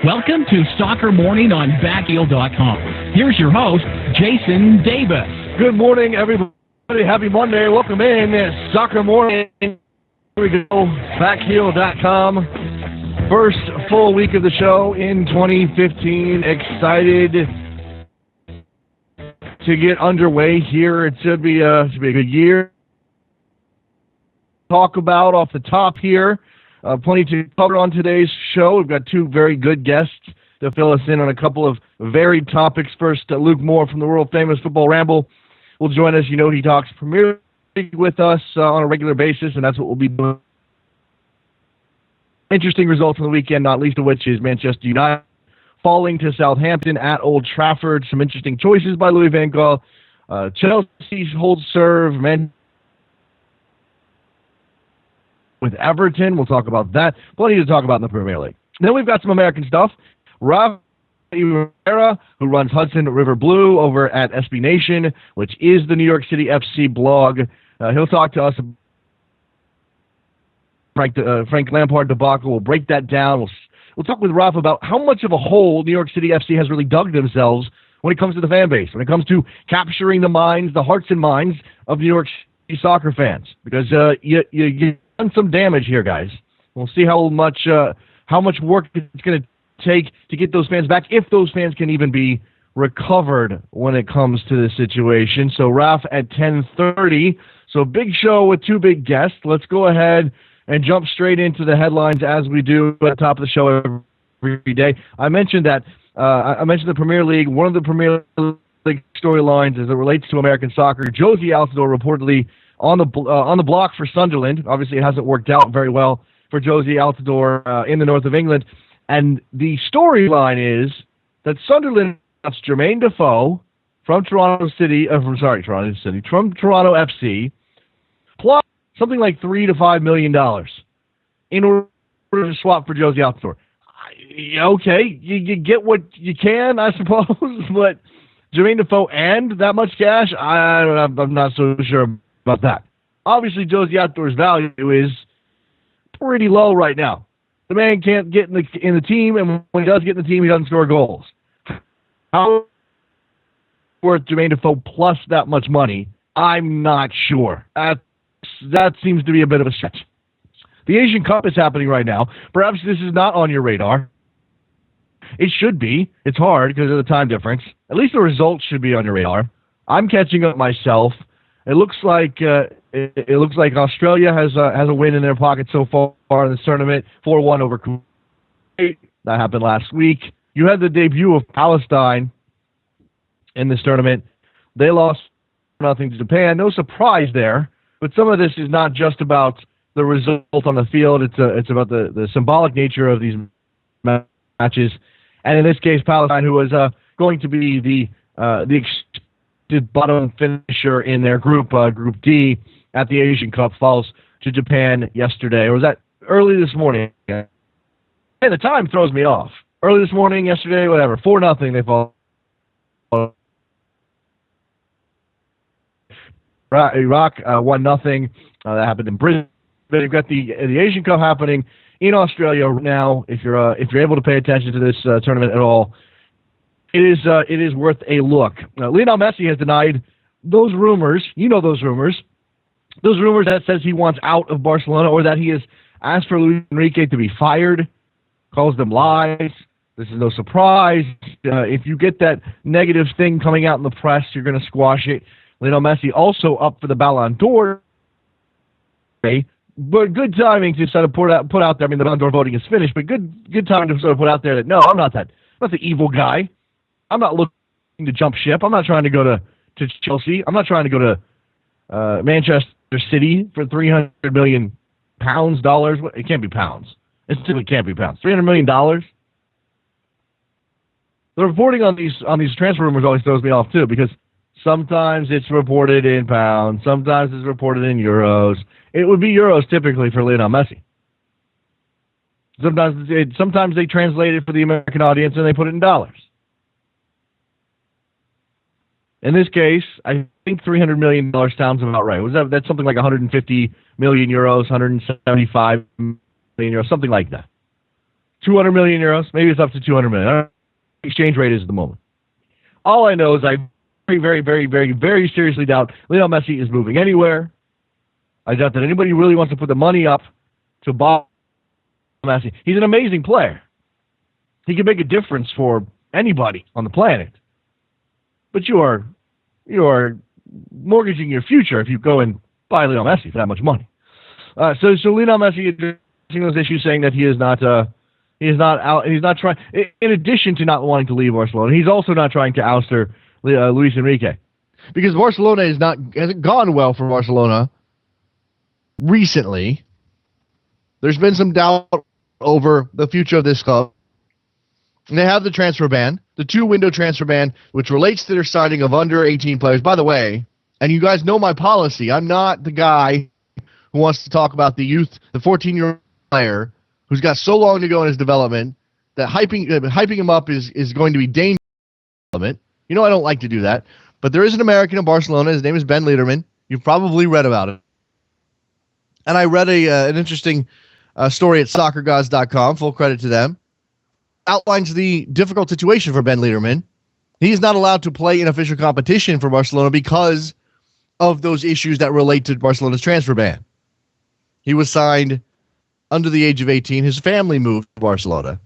Welcome to Soccer Morning on Backheel.com. Here's your host, Jason Davis. Good morning, everybody. Happy Monday. Welcome in. It's Soccer Morning. Here we go. Backheel.com. First full week of the show in 2015. Excited to get underway here. It should be a good year. Talk about off the top here. Plenty to cover on today's show. We've got two very good guests to fill us in on a couple of varied topics. First, Luke Moore from the world-famous Football Ramble will join us. You know, he talks Premier League with us on a regular basis, and that's what we'll be doing. Interesting results from the weekend, not least of which is Manchester United falling to Southampton at Old Trafford. Some interesting choices by Louis van Gaal. Chelsea holds serve. With Everton, we'll talk about that. Plenty to talk about in the Premier League. Then we've got some American stuff. Rafael Noboa y Rivera, who runs Hudson River Blue over at SB Nation, which is the New York City FC blog. He'll talk to us about Frank Lampard debacle. We'll break that down. We'll talk with Rafa about how much of a hole New York City FC has really dug themselves when it comes to the fan base, when it comes to capturing the minds, the hearts and minds of New York City soccer fans. Because you done some damage here, guys. We'll see how much work it's going to take to get those fans back, if those fans can even be recovered when it comes to this situation. So, Raf at 10:30. So, big show with two big guests. Let's go ahead and jump straight into the headlines as we do at the top of the show every day. I mentioned that. I mentioned the Premier League. One of the Premier League storylines as it relates to American soccer. Josie Altidore reportedly on the block for Sunderland. Obviously, it hasn't worked out very well for Josie Altidore in the north of England. And the storyline is that Sunderland wants Jermaine Defoe from Toronto FC, plus something like $3 to $5 million in order to swap for Josie Altidore. Okay, you get what you can, I suppose, but Jermaine Defoe and that much cash, I'm not so sure about that. Obviously, Josie Altidore's value is pretty low right now. The man can't get in the team, and when he does get in the team, he doesn't score goals. How worth Jermaine Defoe plus that much money? I'm not sure. That seems to be a bit of a stretch. The Asian Cup is happening right now. Perhaps this is not on your radar. It should be. It's hard because of the time difference. At least the results should be on your radar. I'm catching up myself. It looks like Australia has a win in their pocket so far in this tournament, 4-1 over Kuwait. That happened last week. You had the debut of Palestine in this tournament. They lost 0-0 to Japan. No surprise there. But some of this is not just about the result on the field. It's about the symbolic nature of these matches. And in this case, Palestine, who was going to be the bottom finisher in their group, Group D, at the Asian Cup, falls to Japan yesterday. Or was that early this morning? And the time throws me off. Early this morning, yesterday, whatever. 4-0, they fall. Iraq, 1-0. That happened in Brisbane. You've got the Asian Cup happening in Australia now. If you're able to pay attention to this tournament at all, it is worth a look. Lionel Messi has denied those rumors. You know those rumors. Those rumors that says he wants out of Barcelona or that he has asked for Luis Enrique to be fired. Calls them lies. This is no surprise. If you get that negative thing coming out in the press, you're going to squash it. Lionel Messi also up for the Ballon d'Or. But good timing to sort of put out there. I mean, the Ballon d'Or voting is finished, but good timing to sort of put out there that no, I'm not the evil guy. I'm not looking to jump ship. I'm not trying to go to Chelsea. I'm not trying to go to Manchester City for £300 million. Dollars. It can't be pounds. It simply can't be pounds. $300 million. The reporting on these transfer rumors always throws me off too, because sometimes it's reported in pounds, sometimes it's reported in euros. It would be euros typically for Lionel Messi. Sometimes they translate it for the American audience and they put it in dollars. In this case, I think $300 million sounds about right. That's something like 150 million euros, 175 million euros, something like that. 200 million euros. Maybe it's up to 200 million. I don't know what the exchange rate is at the moment. All I know is I very, very, very, very, very seriously doubt Lionel Messi is moving anywhere. I doubt that anybody really wants to put the money up to buy Messi. He's an amazing player. He can make a difference for anybody on the planet. But you are mortgaging your future if you go and buy Lionel Messi for that much money. So Lionel Messi is addressing those issues, saying that he is not out. He's not trying. In addition to not wanting to leave Barcelona, he's also not trying to ouster Luis Enrique, because Barcelona hasn't gone well for Barcelona recently. There's been some doubt over the future of this club. And they have the transfer ban, the 2-window transfer ban, which relates to their signing of under 18 players. By the way, and you guys know my policy, I'm not the guy who wants to talk about the youth, the 14-year-old player who's got so long to go in his development that hyping him up is going to be dangerous. You know I don't like to do that. But there is an American in Barcelona. His name is Ben Lederman. You've probably read about it. And I read an interesting story at soccergods.com, full credit to them, outlines the difficult situation for Ben Lederman. He's not allowed to play in official competition for Barcelona because of those issues that relate to Barcelona's transfer ban. He was signed under the age of 18. His family moved to Barcelona.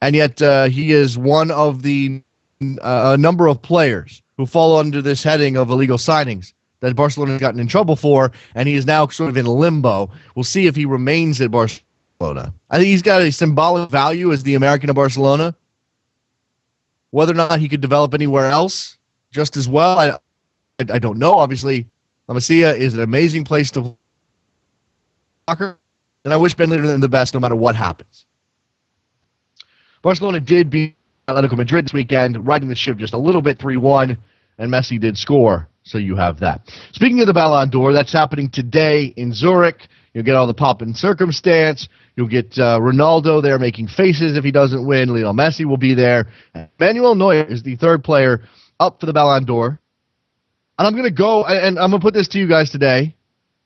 And yet he is one of the number of players who fall under this heading of illegal signings that Barcelona has gotten in trouble for, and he is now sort of in limbo. We'll see if he remains at Barcelona. I think he's got a symbolic value as the American of Barcelona. Whether or not he could develop anywhere else just as well, I don't know. Obviously, La Masia is an amazing place to soccer, and I wish Ben Lederman the best no matter what happens. Barcelona did beat Atletico Madrid this weekend, riding the ship just a little bit 3-1, and Messi did score, so you have that. Speaking of the Ballon d'Or, that's happening today in Zurich. You'll get all the pomp and circumstance. You'll get Ronaldo there making faces if he doesn't win. Lionel Messi will be there. Manuel Neuer is the third player up for the Ballon d'Or. And I'm going to go, and I'm going to put this to you guys today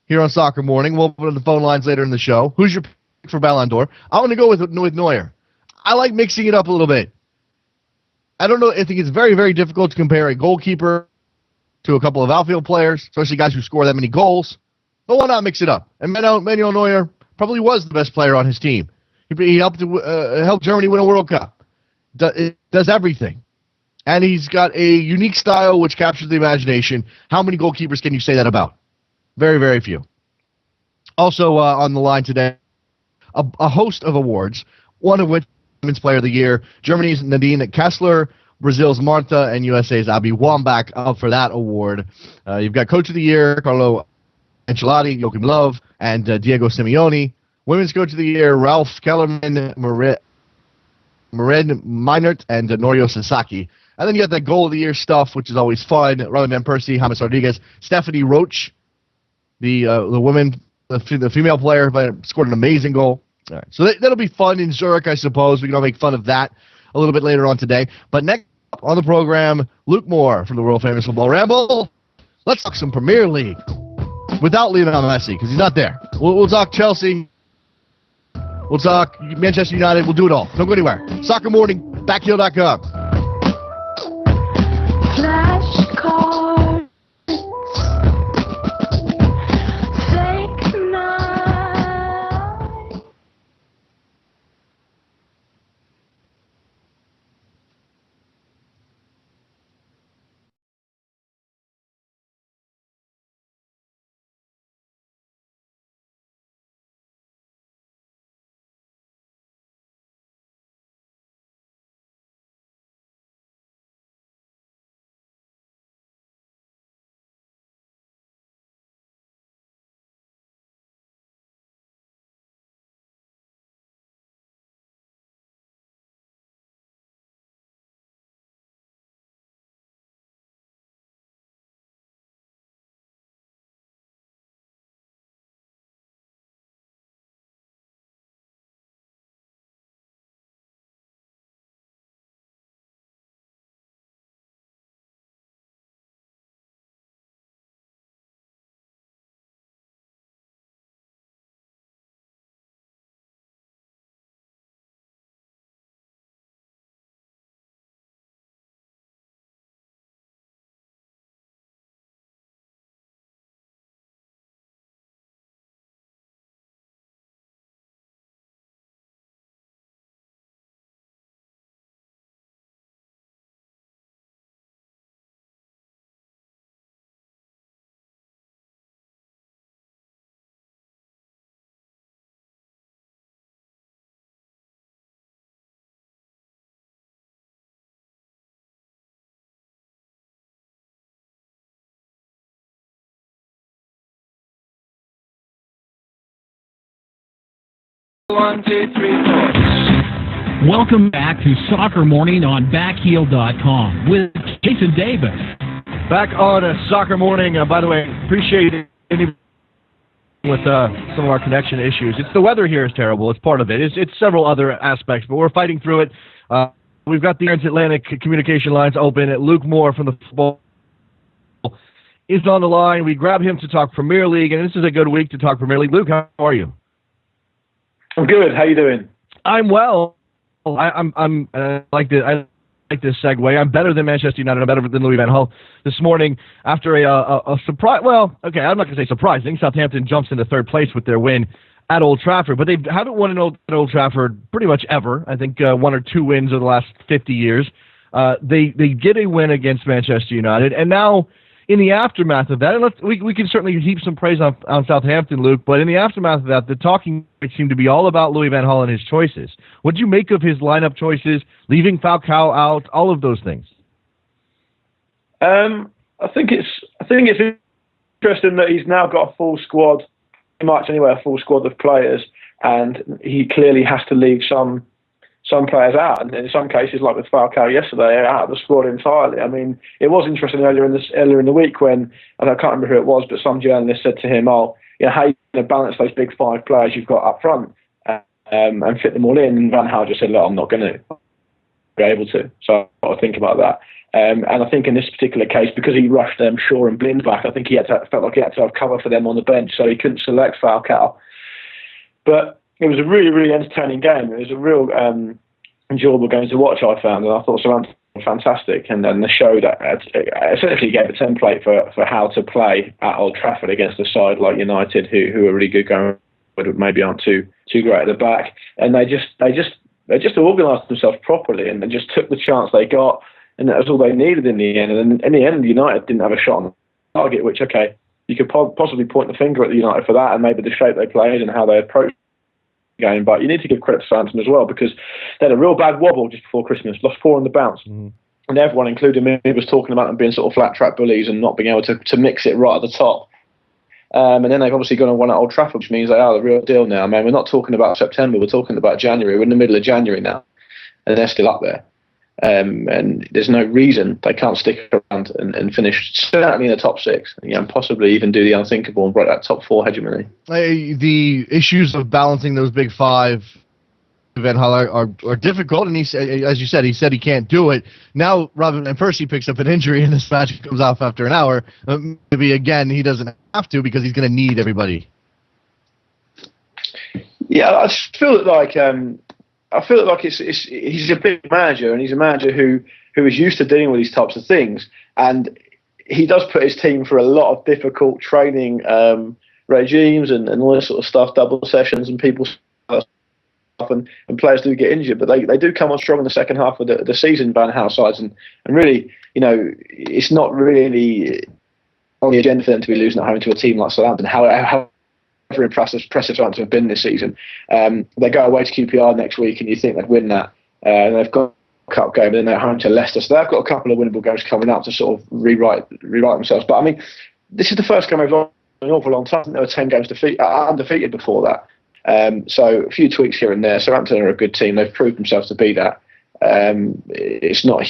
here on Soccer Morning. We'll put on the phone lines later in the show. Who's your pick for Ballon d'Or? I want to go with Neuer. I like mixing it up a little bit. I don't know. I think it's very, very difficult to compare a goalkeeper to a couple of outfield players, especially guys who score that many goals. But why not mix it up? And Manuel Neuer probably was the best player on his team. He helped Germany win a World Cup. It does everything. And he's got a unique style which captures the imagination. How many goalkeepers can you say that about? Very, very few. Also on the line today, a host of awards, one of which Women's Player of the Year. Germany's Nadine Kessler, Brazil's Marta, and USA's Abby Wambach up for that award. You've got Coach of the Year, Carlo Ancelotti, Joachim Löw, and Diego Simeone. Women's Coach of the Year, Ralph Kellerman, Maren Meinert, and Norio Sasaki. And then you got the Goal of the Year stuff, which is always fun. Robin Van Persie, James Rodriguez, Stephanie Roach, the female player, scored an amazing goal. All right, so that'll be fun in Zurich, I suppose. We can all make fun of that a little bit later on today. But next up on the program, Luke Moore from the world-famous Football Ramble. Let's talk some Premier League without Lionel Messi, because he's not there. We'll talk Chelsea. We'll talk Manchester United. We'll do it all. Don't go anywhere. Soccer Morning, backheel.com. 1, 2, 3, 4. Welcome back to Soccer Morning on Backheel.com with Jason Davis. Back on a Soccer Morning. By the way, appreciate any with some of our connection issues. It's the weather here is terrible. It's part of it. It's several other aspects, but we're fighting through it. We've got the transatlantic communication lines open. Luke Moore from the football is on the line. We grab him to talk Premier League, and this is a good week to talk Premier League. Luke, how are you? I'm good. How you doing? I'm well. I like this segue. I'm better than Manchester United. I'm better than Louis van Gaal this morning after a surprise. Well, okay, I'm not going to say surprising. Southampton jumps into third place with their win at Old Trafford, but they haven't won at Old Trafford pretty much ever. I think one or two wins over the last 50 years. They get a win against Manchester United, and now in the aftermath of that, and we can certainly heap some praise on Southampton, Luke, but in the aftermath of that, the talking seemed to be all about Louis van Gaal and his choices. What did you make of his lineup choices, leaving Falcao out, all of those things? I think it's interesting that he's now got a full squad, pretty much anyway, a full squad of players, and he clearly has to leave some players out, and in some cases, like with Falcao yesterday, out of the squad entirely. I mean, it was interesting earlier in the week when, and I can't remember who it was, but some journalist said to him, "Oh, you know, how are you going to balance those big five players you've got up front and fit them all in?" And Van Gaal just said, "Look, I'm not going to be able to." So I've got to think about that. And I think in this particular case, because he rushed Shaw and Blind back, I think felt like he had to have cover for them on the bench, so he couldn't select Falcao. But it was a really, really entertaining game. It was a real enjoyable game to watch, I found, and I thought Southampton were fantastic. And then the show that essentially gave a template for how to play at Old Trafford against a side like United, who are really good going, but maybe aren't too great at the back. And they just organised themselves properly and just took the chance they got, and that was all they needed in the end. And in the end, United didn't have a shot on the target, which, okay, you could possibly point the finger at the United for that, and maybe the shape they played and how they approached game, but you need to give credit to Southampton as well, because they had a real bad wobble just before Christmas, lost 4 on the bounce. And everyone, including me, was talking about them being sort of flat track bullies and not being able to mix it right at the top. And then they've obviously gone and won at Old Trafford, which means they are the real deal now. I mean, we're not talking about September, we're talking about January. We're in the middle of January now, and they're still up there. And there's no reason they can't stick around and finish certainly in the top 6, and possibly even do the unthinkable and break that top 4 hegemony. The issues of balancing those big five Van Gaal are difficult, and he said he can't do it. Now, Robin Van Persie picks up an injury, and this match comes off after an hour. Maybe again he doesn't have to, because he's going to need everybody. Yeah, I just feel like. I feel like he's a big manager, and he's a manager who is used to dealing with these types of things, and he does put his team through a lot of difficult training regimes and all this sort of stuff, double sessions, and people and players do get injured, but they do come on strong in the second half of the season, Van Gaal sides, and really, it's not really on the agenda for them to be losing at home to a team like Southampton. How impressive Southampton have been this season. They go away to QPR next week, and you think they'd win that. And they've got a cup game, and then they're home to Leicester, so they've got a couple of winnable games coming up to sort of rewrite themselves. But I mean, this is the first game they've lost in an awful long time. There were 10 games undefeated before that. So a few tweaks here and there. Southampton are a good team. They've proved themselves to be that. It's not a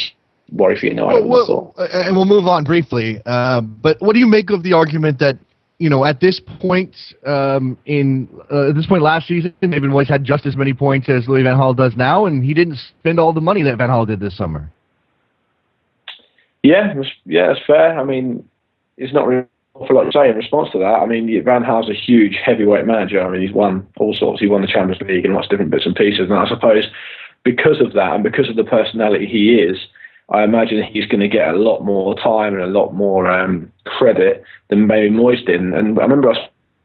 worry for United. And we'll move on briefly. But what do you make of the argument that, at this point last season, David Moyes had just as many points as Louis van Gaal does now, and he didn't spend all the money that Van Gaal did this summer? Yeah, that's fair. I mean, it's not really awful lot to say in response to that. I mean, Van Gaal's a huge heavyweight manager. I mean, he's won all sorts. He won the Champions League and lots of different bits and pieces. And I suppose because of that and because of the personality he is, I imagine he's going to get a lot more time and a lot more credit than maybe Moyes did. And I remember us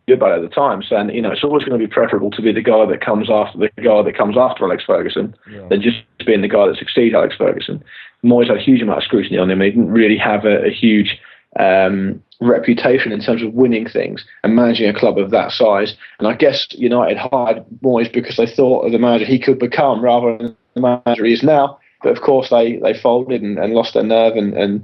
about it at the time saying, it's always going to be preferable to be the guy that comes after Alex Ferguson than just being the guy that succeeds Alex Ferguson. Moyes had a huge amount of scrutiny on him. He didn't really have a huge reputation in terms of winning things and managing a club of that size. And I guess United hired Moyes because they thought of the manager he could become rather than the manager he is now. But of course they folded and lost their nerve and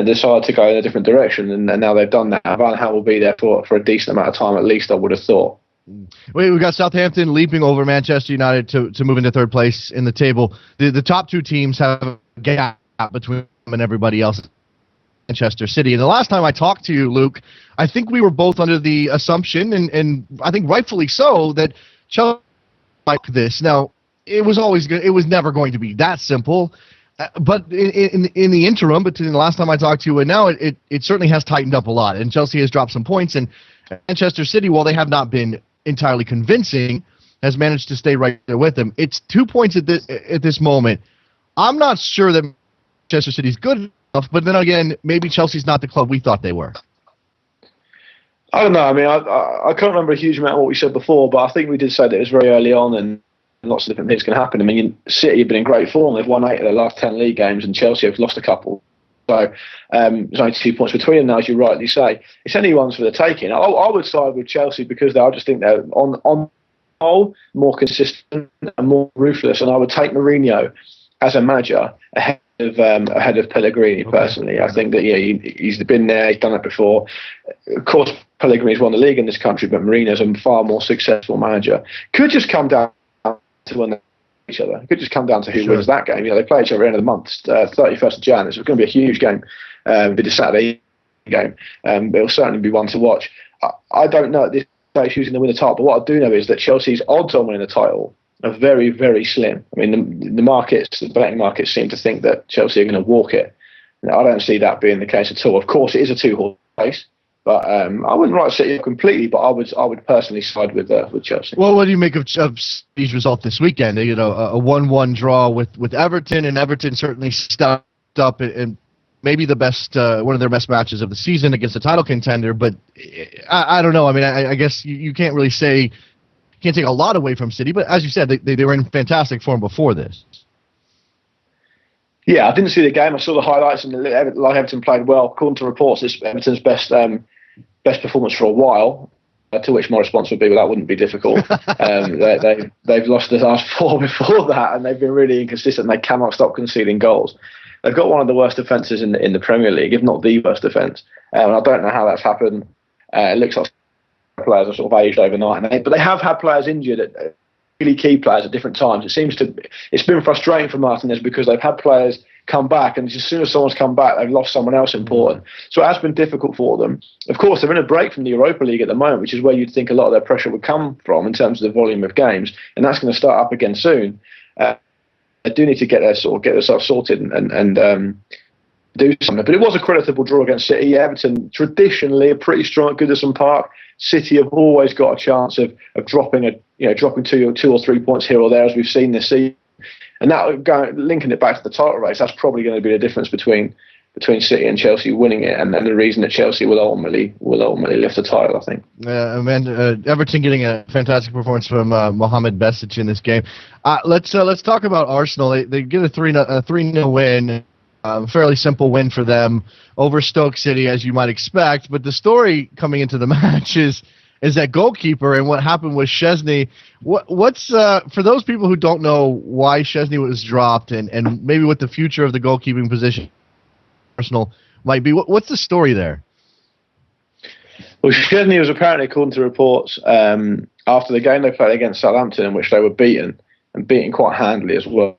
decided to go in a different direction. And now they've done that. Van Gaal will be there for a decent amount of time at least, I would have thought. We got Southampton leaping over Manchester United to move into third place in the table. The top two teams have a gap between them and everybody else. Manchester City. And the last time I talked to you, Luke, I think we were both under the assumption, and I think rightfully so, that Chelsea like this. Now, it was always good. It was never going to be that simple. But in the interim, between the last time I talked to you and now, it certainly has tightened up a lot. And Chelsea has dropped some points. And Manchester City, while they have not been entirely convincing, has managed to stay right there with them. It's 2 points at this moment. I'm not sure that Manchester City's good enough, but then again, maybe Chelsea's not the club we thought they were. I don't know. I mean, I can't remember a huge amount of what we said before, but I think we did say that it was very early on and lots of different things can happen. I mean, City have been in great form. They've won 8 of their last 10 league games, and Chelsea have lost a couple. So there's only 2 points between them now, as you rightly say. It's anyone's for the taking. I would side with Chelsea because I just think they're on whole more consistent and more ruthless, and I would take Mourinho as a manager ahead of Pellegrini personally. I think that he's been there, he's done it before. Of course, Pellegrini's won the league in this country, but Mourinho's a far more successful manager. Could just come down to when they each other. It could just come down to who wins that game. They play each other at the end of the month, 31st of Jan. It's going to be a huge game. It'll be the Saturday game. It'll certainly be one to watch. I don't know at this stage who's going to win the title, but what I do know is that Chelsea's odds on winning the title are very, very slim. I mean, the betting markets seem to think that Chelsea are going to walk it. Now, I don't see that being the case at all. Of course, it is a two-horse race, but I wouldn't write City completely. But I would personally side with Chelsea. Well, what do you make of City's result this weekend? A 1-1 draw with Everton, and Everton certainly stepped up and maybe the best one of their best matches of the season against a title contender. But I don't know. I mean, I guess you can't really say. Can't take a lot away from City, but as you said, they were in fantastic form before this. Yeah, I didn't see the game. I saw the highlights, and Everton played well. According to reports, it's Everton's best performance for a while. To which my response would be, well, that wouldn't be difficult. They've lost the last 4 before that, and they've been really inconsistent. They cannot stop conceding goals. They've got one of the worst defences in the Premier League, if not the worst defence. And I don't know how that's happened. It looks like players are sort of aged overnight, but they have had players injured, really key players at different times. It's been frustrating for Martinez because they've had players come back, and as soon as someone's come back, they've lost someone else important. So it has been difficult for them. Of course, they're in a break from the Europa League at the moment, which is where you'd think a lot of their pressure would come from in terms of the volume of games, and that's going to start up again soon. They do need to get themselves sorted and do something. But it was a creditable draw against City. Everton traditionally are pretty strong at Goodison Park. City have always got a chance of dropping 2 or 3 points here or there, as we've seen this season. And that linking it back to the title race, that's probably going to be the difference between City and Chelsea winning it, and the reason that Chelsea will ultimately lift the title, I think. Everton getting a fantastic performance from Mohamed Besic in this game. Let's talk about Arsenal. They get a 3-0 win. Fairly simple win for them over Stoke City, as you might expect. But the story coming into the match is that goalkeeper and what happened with Szczesny. What's for those people who don't know why Szczesny was dropped and maybe what the future of the goalkeeping position Arsenal might be. What's the story there? Well, Szczesny was apparently, according to reports, after the game they played against Southampton, in which they were beaten quite handily as well.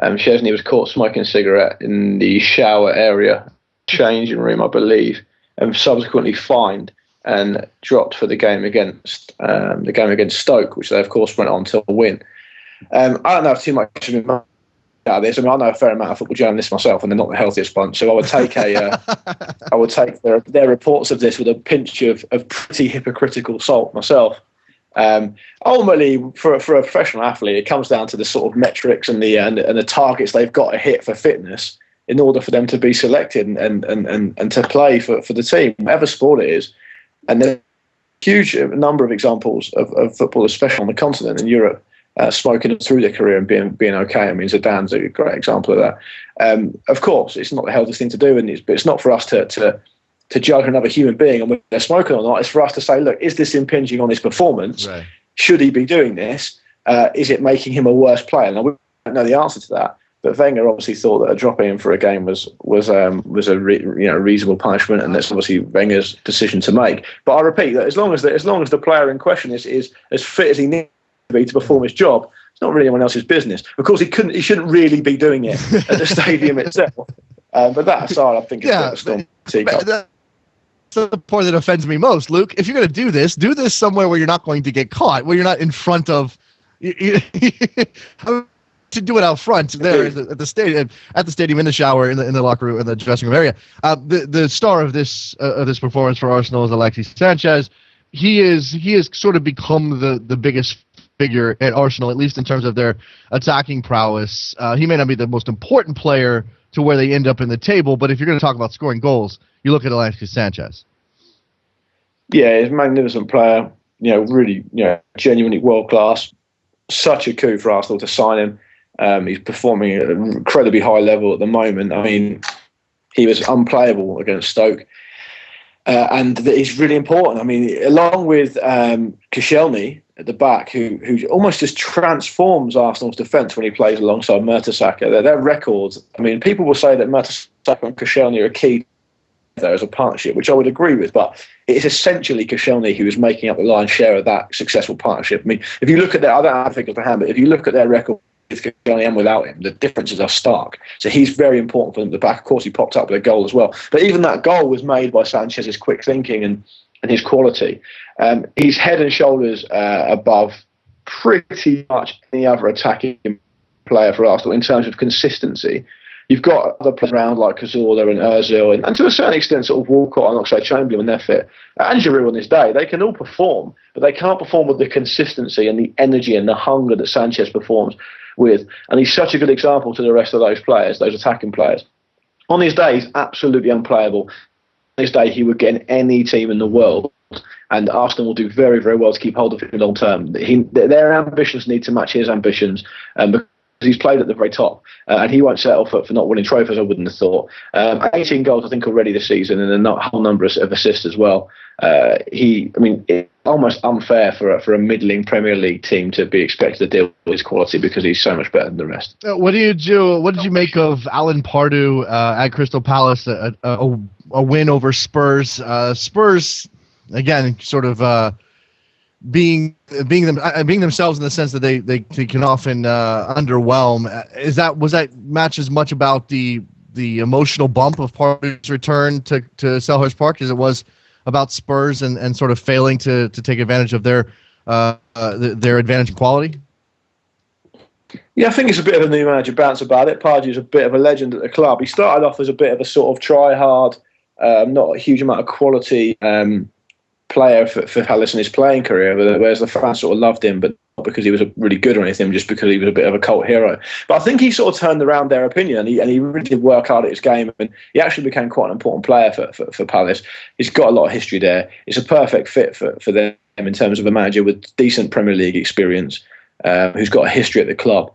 Szczesny was caught smoking a cigarette in the shower area, changing room, I believe, and subsequently fined and dropped for the game against Stoke, which they of course went on to win. I don't have too much out of this. I mean, I know a fair amount of football journalists myself, and they're not the healthiest bunch. So I would take their reports of this with a pinch of pretty hypocritical salt myself. Ultimately, for a professional athlete, it comes down to the sort of metrics and the targets they've got to hit for fitness in order for them to be selected and to play for the team, whatever sport it is. And there's a huge number of examples of footballers, especially on the continent in Europe, smoking through their career and being okay. I mean, Zidane's a great example of that. Of course, it's not the healthiest thing to do, but it's not for us to judge another human being and whether they're smoking or not. It's for us to say, look, is this impinging on his performance? Right. Should he be doing this? Is it making him a worse player? And we don't know the answer to that. But Wenger obviously thought that dropping him for a game was a reasonable punishment, and that's obviously Wenger's decision to make. But I repeat that as long as the player in question is as fit as he needs to be to perform his job, it's not really anyone else's business. Of course, he shouldn't really be doing it at the stadium itself. But that aside, I think it's a storm teacup. That's the part that offends me most, Luke. If you're going to do this somewhere where you're not going to get caught, where you're not in front of. To do it out front there at the stadium, in the shower, in the locker room, in the dressing room area. The star of this performance for Arsenal is Alexis Sanchez. He has sort of become the biggest figure at Arsenal, at least in terms of their attacking prowess. He may not be the most important player to where they end up in the table, but if you're going to talk about scoring goals, you look at Alexis Sanchez. Yeah, he's a magnificent player. Really, genuinely world class. Such a coup for Arsenal to sign him. He's performing at an incredibly high level at the moment. I mean, he was unplayable against Stoke. And he's really important. I mean, along with Koscielny at the back, who almost just transforms Arsenal's defence when he plays alongside Mertesacker. Their records, I mean, people will say that Mertesacker and Koscielny are key there as a partnership, which I would agree with, but it is essentially Koscielny who is making up the lion's share of that successful partnership. I mean, if you look at I don't have figures to hand, but if you look at their record, with Koscielny and without him, the differences are stark. So he's very important for them at the back. Of course, he popped up with a goal as well. But even that goal was made by Sanchez's quick thinking and his quality. He's head and shoulders above pretty much any other attacking player for Arsenal in terms of consistency. You've got other players around like Cazorla and Ozil and to a certain extent sort of Walcott and Oxlade-Chamberlain when they're fit. And Giroud on his day, they can all perform, but they can't perform with the consistency and the energy and the hunger that Sanchez performs with. And he's such a good example to the rest of those players, those attacking players. On his day, he's absolutely unplayable. On his day, he would get in any team in the world, and Arsenal will do very, very well to keep hold of him long term. Their ambitions need to match his ambitions, because he's played at the very top, and he won't settle for not winning trophies, I wouldn't have thought. 18 goals, I think, already this season, and a whole number of assists as well. It's almost unfair for a middling Premier League team to be expected to deal with his quality because he's so much better than the rest. What did you make of Alan Pardew at Crystal Palace, a win over Spurs? Spurs, again, sort of being themselves in the sense that they can often underwhelm. Was that match as much about the emotional bump of Pardew's return to Selhurst Park as it was about Spurs and sort of failing to take advantage of their advantage in quality? Yeah, I think it's a bit of a new manager bounce about it. Pardew's a bit of a legend at the club. He started off as a bit of a sort of try-hard, not a huge amount of quality player for Palace in his playing career, whereas the fans sort of loved him, but not because he was really good or anything, just because he was a bit of a cult hero. But I think he sort of turned around their opinion, and he really did work hard at his game, and he actually became quite an important player for Palace. He's got a lot of history there. It's a perfect fit for them in terms of a manager with decent Premier League experience, who's got a history at the club.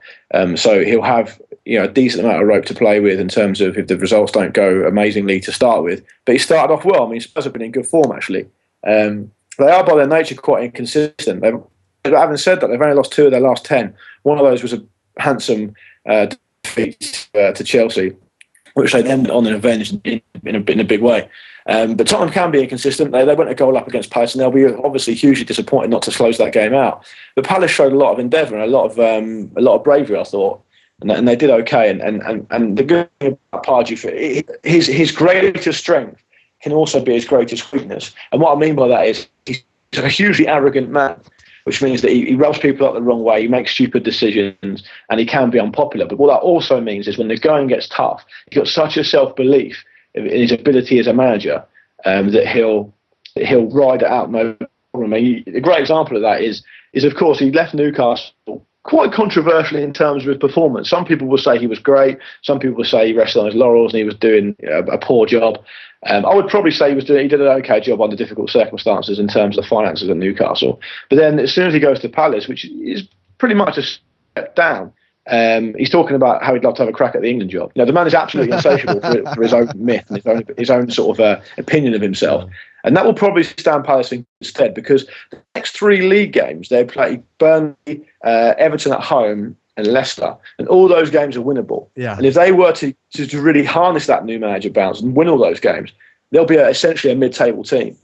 So he'll have a decent amount of rope to play with in terms of if the results don't go amazingly to start with. But he started off well. I mean, Spurs have been in good form, actually. They are by their nature quite inconsistent. Having said that, they've only lost 2 of their last 10. One of those was a handsome defeat to Chelsea, which they then went on and avenged in a big way. But Tottenham can be inconsistent. They went a goal up against Palace, and they'll be obviously hugely disappointed not to close that game out. But Palace showed a lot of endeavour and a lot of bravery, I thought, and they did okay. And the good thing about Pardew, his greatest strength can also be his greatest weakness. And what I mean by that is he's a hugely arrogant man, which means that he rubs people up the wrong way, he makes stupid decisions, and he can be unpopular. But what that also means is when the going gets tough, he's got such a self-belief in his ability as a manager that he'll ride it out no problem. A great example of that is of course he left Newcastle quite controversially in terms of his performance. Some people will say he was great. Some people will say he rested on his laurels and he was doing a poor job. I would probably say he did an okay job under difficult circumstances in terms of the finances at Newcastle. But then as soon as he goes to Palace, which is pretty much a step down, he's talking about how he'd love to have a crack at the England job. The man is absolutely insatiable for his own myth and his own sort of opinion of himself. And that will probably stand Palace instead, because the next 3 league games, they play Burnley, Everton at home, and Leicester, and all those games are winnable. Yeah. And if they were to really harness that new manager bounce and win all those games, they'll be essentially a mid-table team,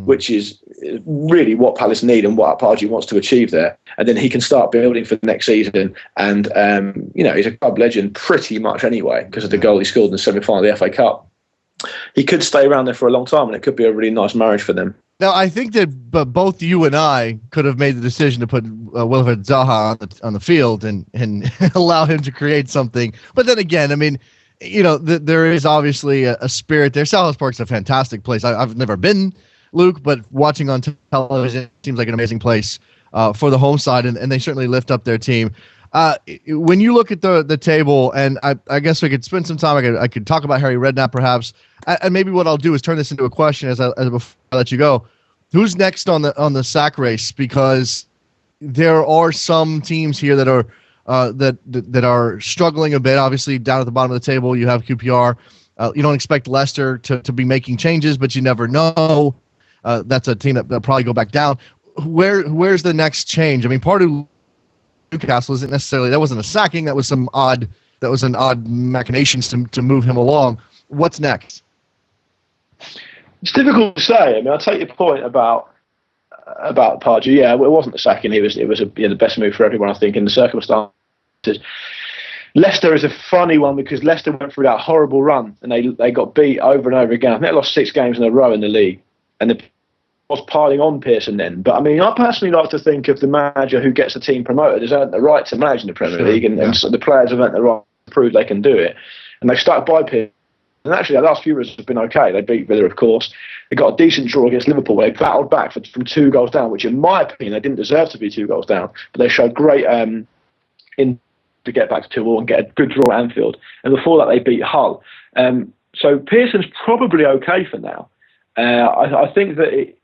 which is really what Palace need and what Pardew wants to achieve there. And then he can start building for the next season. And, he's a club legend pretty much anyway because of the goal he scored in the semi-final of the FA Cup. He could stay around there for a long time, and it could be a really nice marriage for them. Now, I think that both you and I could have made the decision to put Wilfried Zaha on the field and allow him to create something. But then again, I mean, there is obviously a spirit there. Selhurst Park's a fantastic place. I've never been, Luke, but watching on television, it seems like an amazing place for the home side, and they certainly lift up their team. When you look at the table, and I guess we could spend some time, I could talk about Harry Redknapp perhaps, and maybe what I'll do is turn this into a question before I let you go. Who's next on the sack race? Because there are some teams here that are that are struggling a bit. Obviously, down at the bottom of the table, you have QPR. You don't expect Leicester to be making changes, but you never know. That's a team that'll probably go back down. Where's the next change? I mean, part of Newcastle isn't necessarily, that wasn't a sacking, that was an odd machinations to move him along. What's next? It's difficult to say. I mean, I'll take your point about Pardew. Yeah, it wasn't a sacking. It was the best move for everyone, I think, in the circumstances. Leicester is a funny one because Leicester went through that horrible run and they got beat over and over again. I think they lost 6 games in a row in the league, and the was piling on Pearson then. But I mean, I personally like to think of the manager who gets the team promoted has earned the right to manage in the Premier League, and so the players have earned the right to prove they can do it, and they've stuck by Pearson. And actually, the last few years have been okay. They beat Villa, of course. They got a decent draw against Liverpool. They battled back from 2 goals down, which, in my opinion, they didn't deserve to be 2 goals down. But they showed great in to get back to 2-2 and get a good draw at Anfield. And before that, they beat Hull. So Pearson's probably okay for now. I think that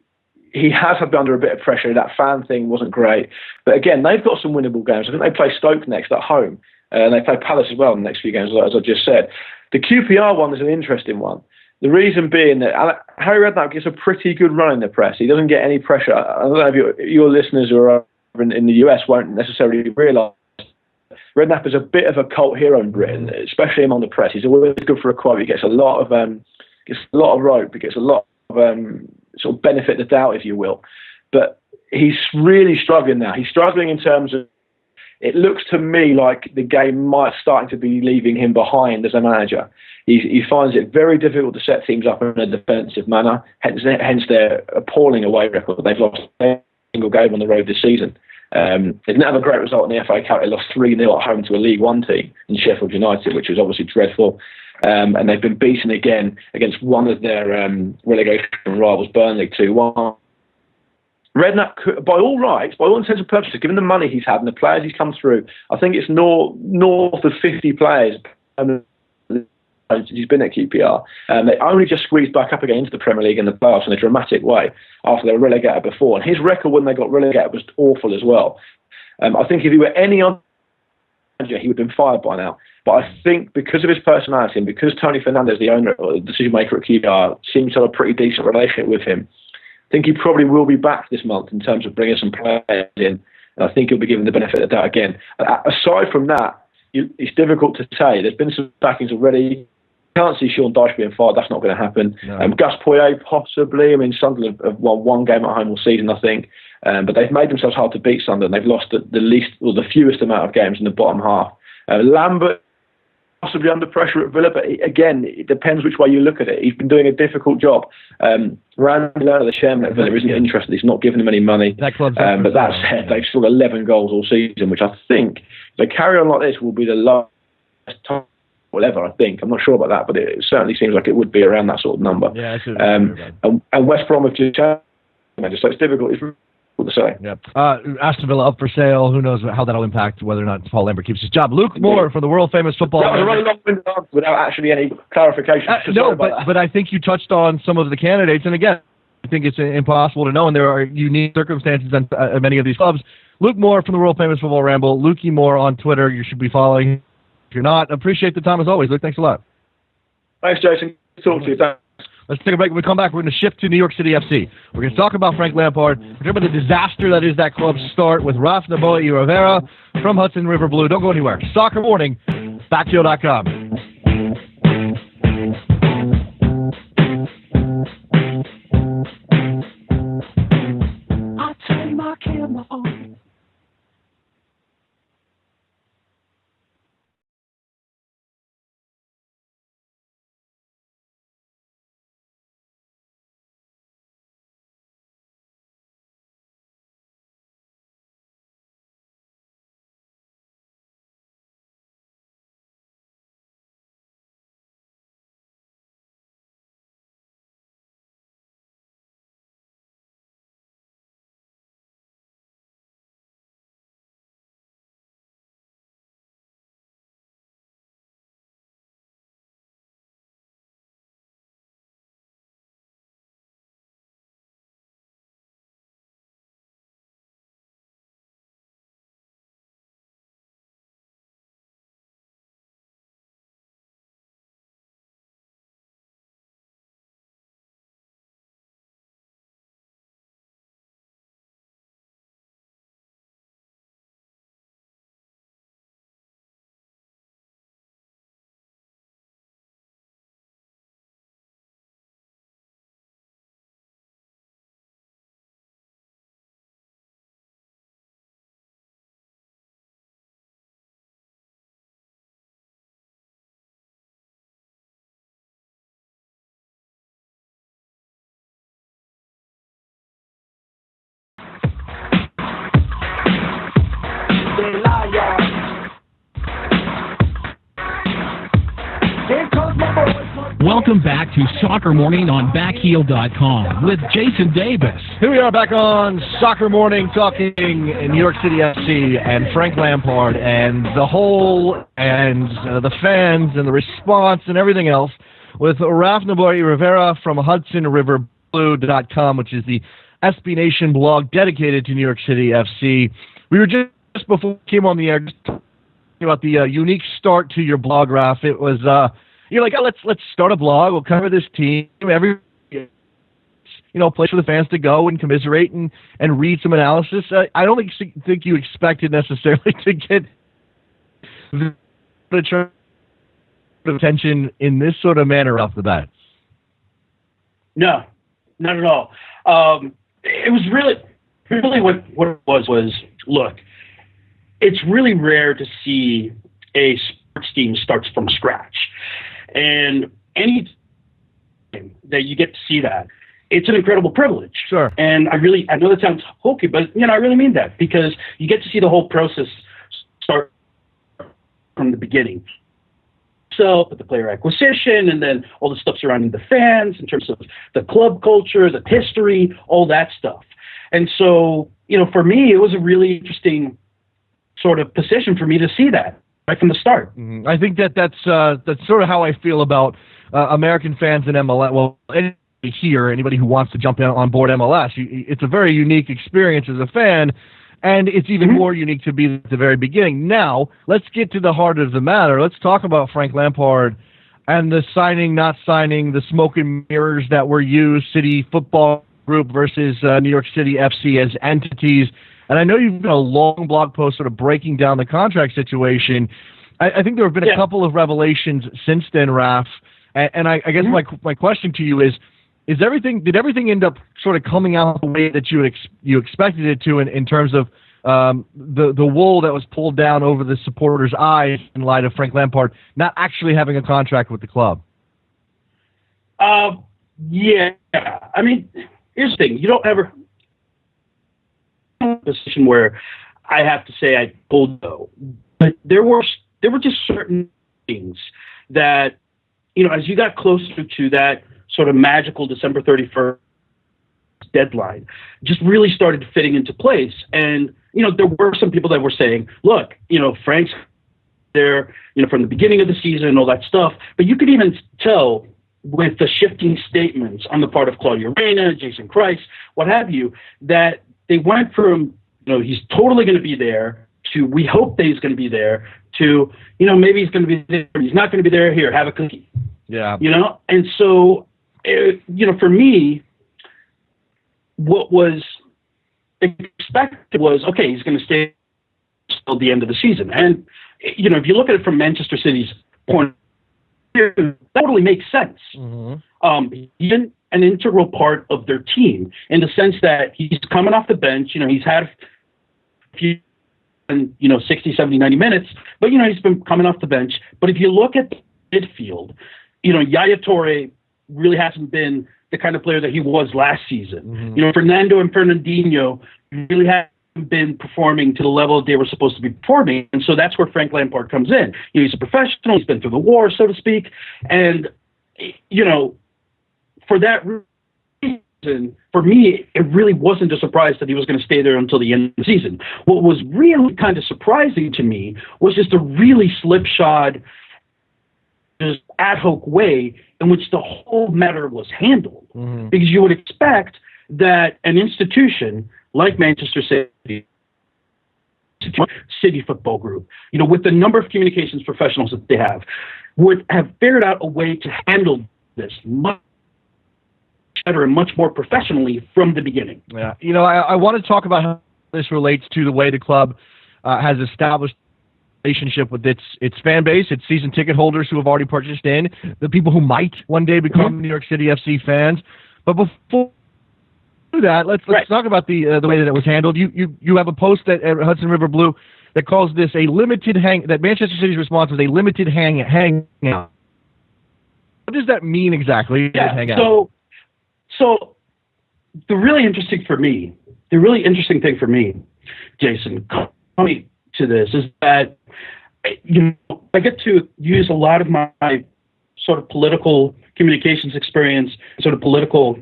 he has been under a bit of pressure. That fan thing wasn't great. But again, they've got some winnable games. I think they play Stoke next at home. And they play Palace as well in the next few games, as I just said. The QPR one is an interesting one. The reason being that Harry Redknapp gets a pretty good run in the press. He doesn't get any pressure. I don't know if your listeners who are in the US won't necessarily realise Redknapp is a bit of a cult hero in Britain, especially among the press. He's always good for a quote. He gets a lot of rope. He gets a lot of sort of benefit the doubt, if you will. But he's really struggling now. He's struggling in terms of, it looks to me like the game might starting to be leaving him behind as a manager. He finds it very difficult to set teams up in a defensive manner, hence their appalling away record. They've lost every single game on the road this season. They didn't have a great result in the FA Cup. They lost 3-0 at home to a League One team in Sheffield United, which was obviously dreadful. And they've been beaten again against one of their relegation rivals, Burnley, 2-1. Redknapp, by all rights, by all intents and purposes, given the money he's had and the players he's come through, I think it's north of 50 players since he's been at QPR. They only just squeezed back up again into the Premier League in the playoffs in a dramatic way after they were relegated before. And his record when they got relegated was awful as well. I think if he were any other manager, he would have been fired by now. But I think because of his personality and because Tony Fernandes, the owner or the decision maker at QPR, seems to have a pretty decent relationship with him, I think he probably will be back this month in terms of bringing some players in. And I think he'll be given the benefit of the doubt again. Aside from that, it's difficult to say. There's been some backings already. Can't see Sean Dyche being fired. That's not going to happen. No. Gus Poyet, possibly. I mean, Sunderland have won 1 game at home all season, I think. But they've made themselves hard to beat Sunderland. They've lost the least or the fewest amount of games in the bottom half. Lambert, possibly under pressure at Villa, but again, it depends which way you look at it. He's been doing a difficult job. Randy Lerner, the chairman at Villa, isn't interested. He's not giving them any money. But that said, they've scored 11 goals all season, which I think, if they carry on like this, will be the last time. Whatever, I think. I'm not sure about that, but it certainly seems like it would be around that sort of number. Yeah, and West Brom have just so it's difficult. It's difficult to say. Yep. Aston Villa up for sale. Who knows how that'll impact whether or not Paul Lambert keeps his job. Luke Moore from the world famous football. That was a really long-winded answer without actually any clarification. No, but I think you touched on some of the candidates, and again, I think it's impossible to know, and there are unique circumstances on many of these clubs. Luke Moore from the world famous football Ramble. Lukey Moore on Twitter. You should be following. If you're not, appreciate the time as always. Luke, thanks a lot. Thanks, Jason. Talk to you. Thanks. Let's take a break. When we come back, we're going to shift to New York City FC. We're going to talk about Frank Lampard. We're talking about the disaster that is that club's start with Rafael Noboa y Rivera from Hudson River Blue. Don't go anywhere. Soccer Morning, Backfield.com. I'll turn my camera on. Welcome back to Soccer Morning on Backheel.com with Jason Davis. Here we are back on Soccer Morning talking New York City FC and Frank Lampard and the whole and the fans and the response and everything else with Rafael Noboa y Rivera from HudsonRiverBlue.com, which is the SB Nation blog dedicated to New York City FC. We were just before we came on the air just talking about the unique start to your blog, Raf. It was you're like, oh, let's start a blog. We'll cover this team every, place for the fans to go and commiserate and read some analysis. I don't think you expected necessarily to get the attention in this sort of manner off the bat. No, not at all. It was really what it was. Look, it's really rare to see a sports team starts from scratch. And any time that you get to see that, it's an incredible privilege. Sure. And I know that sounds hokey, but I really mean that, because you get to see the whole process start from the beginning. So with the player acquisition and then all the stuff surrounding the fans in terms of the club culture, the history, all that stuff. And so, for me, it was a really interesting sort of position for me to see that right from the start. Mm-hmm. I think that's sort of how I feel about American fans in MLS. Well, anybody who wants to jump on board MLS, it's a very unique experience as a fan, and it's even more unique to be at the very beginning. Now, let's get to the heart of the matter. Let's talk about Frank Lampard and the signing, not signing, the smoke and mirrors that were used, City Football Group versus New York City FC as entities. And I know you've got a long blog post sort of breaking down the contract situation. I think there have been a couple of revelations since then, Raf. And I guess my question to you is did everything end up sort of coming out the way that you expected it to in terms of the wool that was pulled down over the supporters' eyes in light of Frank Lampard not actually having a contract with the club? Yeah. I mean, here's the thing. You don't ever position where I have to say I pulled no, but there were just certain things that, as you got closer to that sort of magical December 31st deadline, just really started fitting into place. And, there were some people that were saying, look, Frank's there, from the beginning of the season and all that stuff. But you could even tell with the shifting statements on the part of Claudio Reyna, Jason Christ, what have you, that they went from, he's totally going to be there to we hope that he's going to be there to, maybe he's going to be there, he's not going to be there, here, have a cookie. Yeah. And so for me, what was expected was, okay, he's going to stay till the end of the season. And, if you look at it from Manchester City's point of view, that totally makes sense. He's been an integral part of their team in the sense that he's coming off the bench. He's had a few, 60, 70, 90 minutes, but, he's been coming off the bench. But if you look at the midfield, Yaya Toure really hasn't been the kind of player that he was last season. Fernando and Fernandinho really haven't been performing to the level they were supposed to be performing. And so that's where Frank Lampard comes in. He's a professional. He's been through the war, so to speak. And, for that reason, for me, it really wasn't a surprise that he was going to stay there until the end of the season. What was really kind of surprising to me was just a really slipshod, just ad hoc way in which the whole matter was handled. Because you would expect that an institution like Manchester City Football Group, with the number of communications professionals that they have, would have figured out a way to handle this much better and much more professionally from the beginning. Yeah, I want to talk about how this relates to the way the club has established a relationship with its fan base, its season ticket holders who have already purchased in, the people who might one day become New York City FC fans. But before we do that, let's talk about the way that it was handled. You have a post at Hudson River Blue that calls this a limited that Manchester City's response was a limited hangout. What does that mean exactly? Hangout? So the really interesting thing for me, Jason, coming to this is that I get to use a lot of my sort of political communications experience, sort of political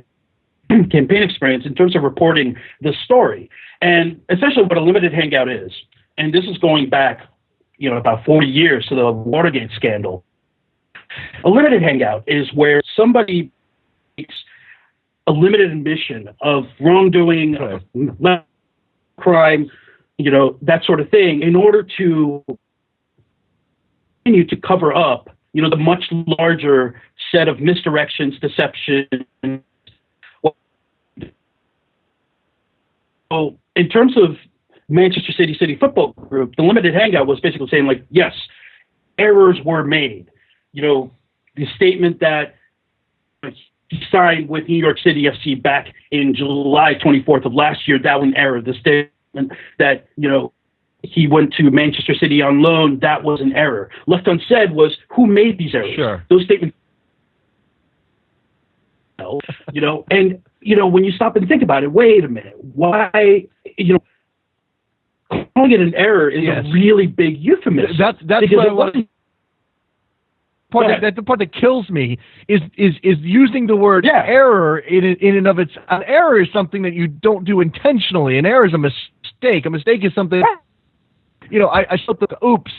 campaign experience in terms of reporting the story, and essentially what a limited hangout is. And this is going back, about 40 years to the Watergate scandal. A limited hangout is where somebody makes a limited admission of wrongdoing, of crime, that sort of thing, in order to continue to cover up, the much larger set of misdirections, deception. So in terms of Manchester City Football Group, the limited hangout was basically saying, yes, errors were made. The statement that he signed with New York City FC back in July 24th of last year, that was an error. The statement that, he went to Manchester City on loan, that was an error. Left unsaid was who made these errors. Sure. Those statements, and, when you stop and think about it, wait a minute, why, calling it an error is a really big euphemism. That's what I want. The part that kills me is using the word error in and of its. An error is something that you don't do intentionally. An error is a mistake. A mistake is something. I felt the oops.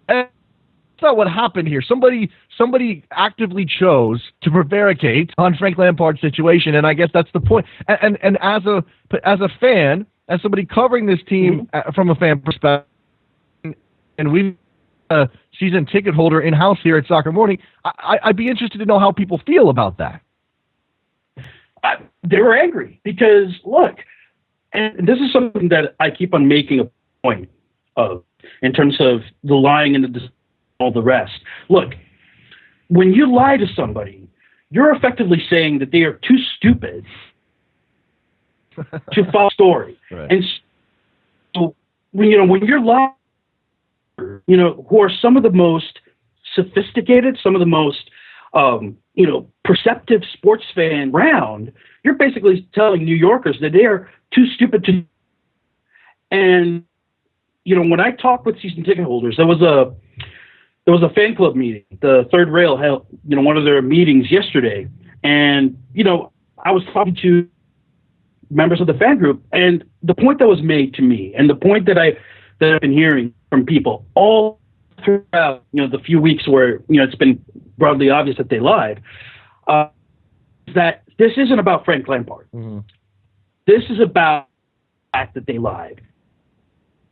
That's not what happened here. Somebody actively chose to prevaricate on Frank Lampard's situation, and I guess that's the point. And as a fan, as somebody covering this team from a fan perspective, and we. Season ticket holder in-house here at Soccer Morning, I'd be interested to know how people feel about that. They were angry because, look, and this is something that I keep on making a point of in terms of the lying and all the rest. Look, when you lie to somebody, you're effectively saying that they are too stupid to follow a story. Right. And so, when you're lying, who are some of the most sophisticated, some of the most, perceptive sports fan around, you're basically telling New Yorkers that they are too stupid to. And, when I talk with season ticket holders, there was a fan club meeting. The Third Rail held, one of their meetings yesterday. And, I was talking to members of the fan group, and the point that was made to me, and the point that I've been hearing from people all throughout, the few weeks where, it's been broadly obvious that they lied, that this isn't about Frank Lampard. Mm-hmm. This is about the fact that they lied,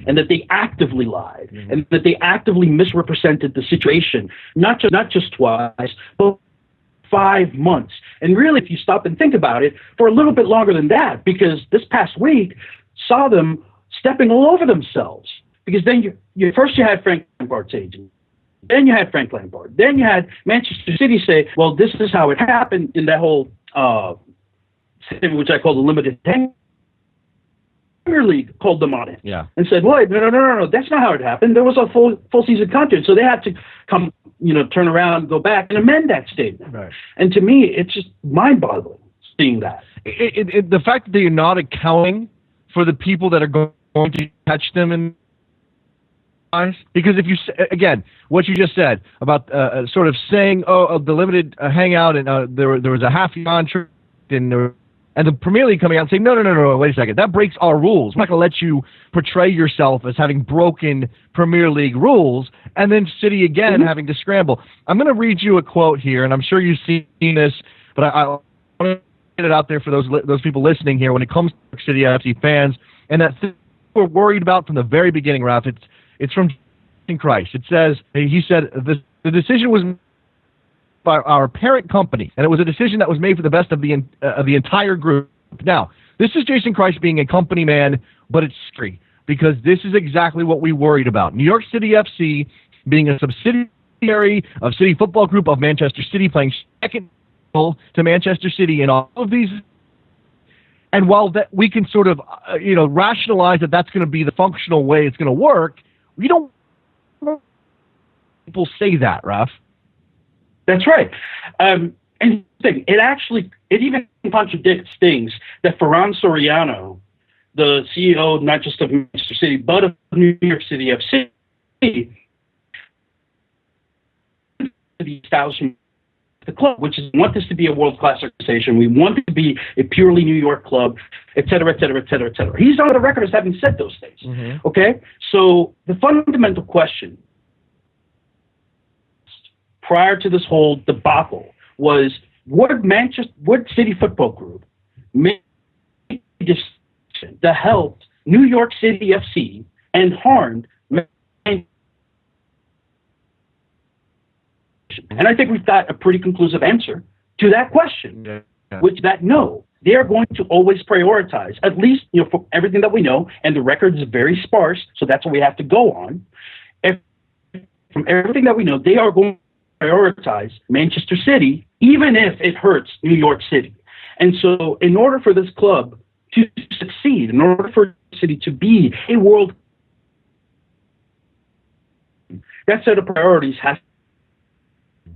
and that they actively lied, and that they actively misrepresented the situation, not just twice, but 5 months. And really, if you stop and think about it, for a little bit longer than that, because this past week saw them stepping all over themselves. Because then you first you had Frank Lampard's agent. Then you had Frank Lampard. Then you had Manchester City say, well, this is how it happened in that whole thing, which I call the limited Premier League called them on it. Yeah. And said, well, no, that's not how it happened. There was a full season contract. So they had to come, turn around, go back and amend that statement. Right. And to me, it's just mind-boggling seeing that. The fact that you're not accounting for the people that are going to catch them in because if you again what you just said about sort of saying the limited hangout and there was a half contract and the Premier League coming out and saying no wait a second, that breaks our rules, we're not going to let you portray yourself as having broken Premier League rules, and then City again having to scramble. I'm going to read you a quote here, and I'm sure you've seen this, but I want to get it out there for those people listening here when it comes to City FC fans, and that thing we're worried about from the very beginning, Ralph. It's from Jason Christ. It says, he said, the decision was by our parent company, and it was a decision that was made for the best of the entire group. Now, this is Jason Christ being a company man, but it's scary, because this is exactly what we worried about. New York City FC being a subsidiary of City Football Group of Manchester City, playing second to Manchester City in all of these. And while that we can sort of, rationalize that that's going to be the functional way it's going to work, we don't people say that, Raf. That's right. And it even contradicts things that Ferran Soriano, the CEO not just of Manchester City, but of New York City FC, the establishment the club, which is we want this to be a world-class organization. We want it to be a purely New York club, et cetera, et cetera, et cetera, et cetera. He's on the record as having said those things. Mm-hmm. Okay? So the fundamental question prior to this whole debacle was, would City Football Group make a decision that helped New York City FC and harmed Manchester? And I think we've got a pretty conclusive answer to that question, which that no, they are going to always prioritize, at least for everything that we know, and the record is very sparse, so that's what we have to go on. From everything that we know, they are going to prioritize Manchester City, even if it hurts New York City. And so in order for this club to succeed, in order for City to be a world, that set of priorities has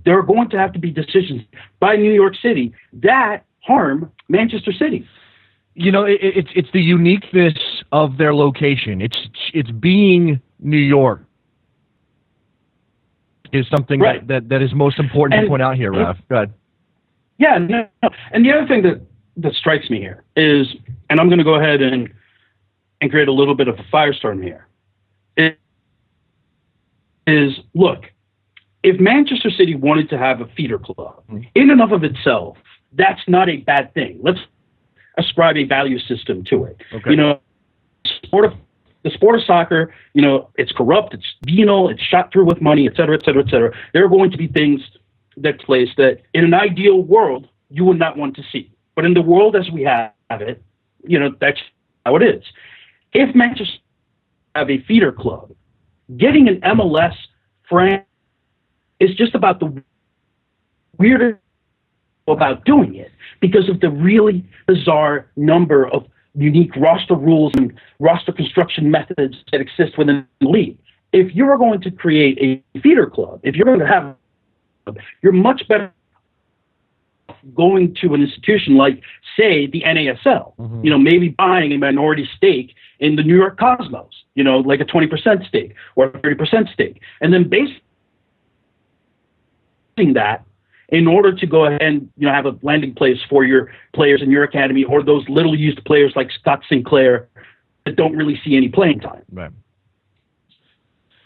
there are going to have to be decisions by New York City that harm Manchester City. It's the uniqueness of their location. It's being New York is something right. that is most important to point out here, Ralph. Go ahead. Yeah, no. And the other thing that strikes me here is, and I'm going to go ahead and create a little bit of a firestorm here, is look, if Manchester City wanted to have a feeder club, in and of itself, that's not a bad thing. Let's ascribe a value system to it. Okay. The sport of soccer, it's corrupt, it's venal, it's shot through with money, et cetera, et cetera, et cetera. There are going to be things that place that in an ideal world you would not want to see. But in the world as we have it, that's how it is. If Manchester have a feeder club, getting an MLS franchise is just about the weirder about doing it because of the really bizarre number of unique roster rules and roster construction methods that exist within the league. If you are going to create a feeder club, if you're going to have, you're much better going to an institution like, say, the NASL, maybe buying a minority stake in the New York Cosmos, like a 20% stake or a 30% stake, and then basically that in order to go ahead and have a landing place for your players in your academy or those little used players like Scott Sinclair that don't really see any playing time. Right.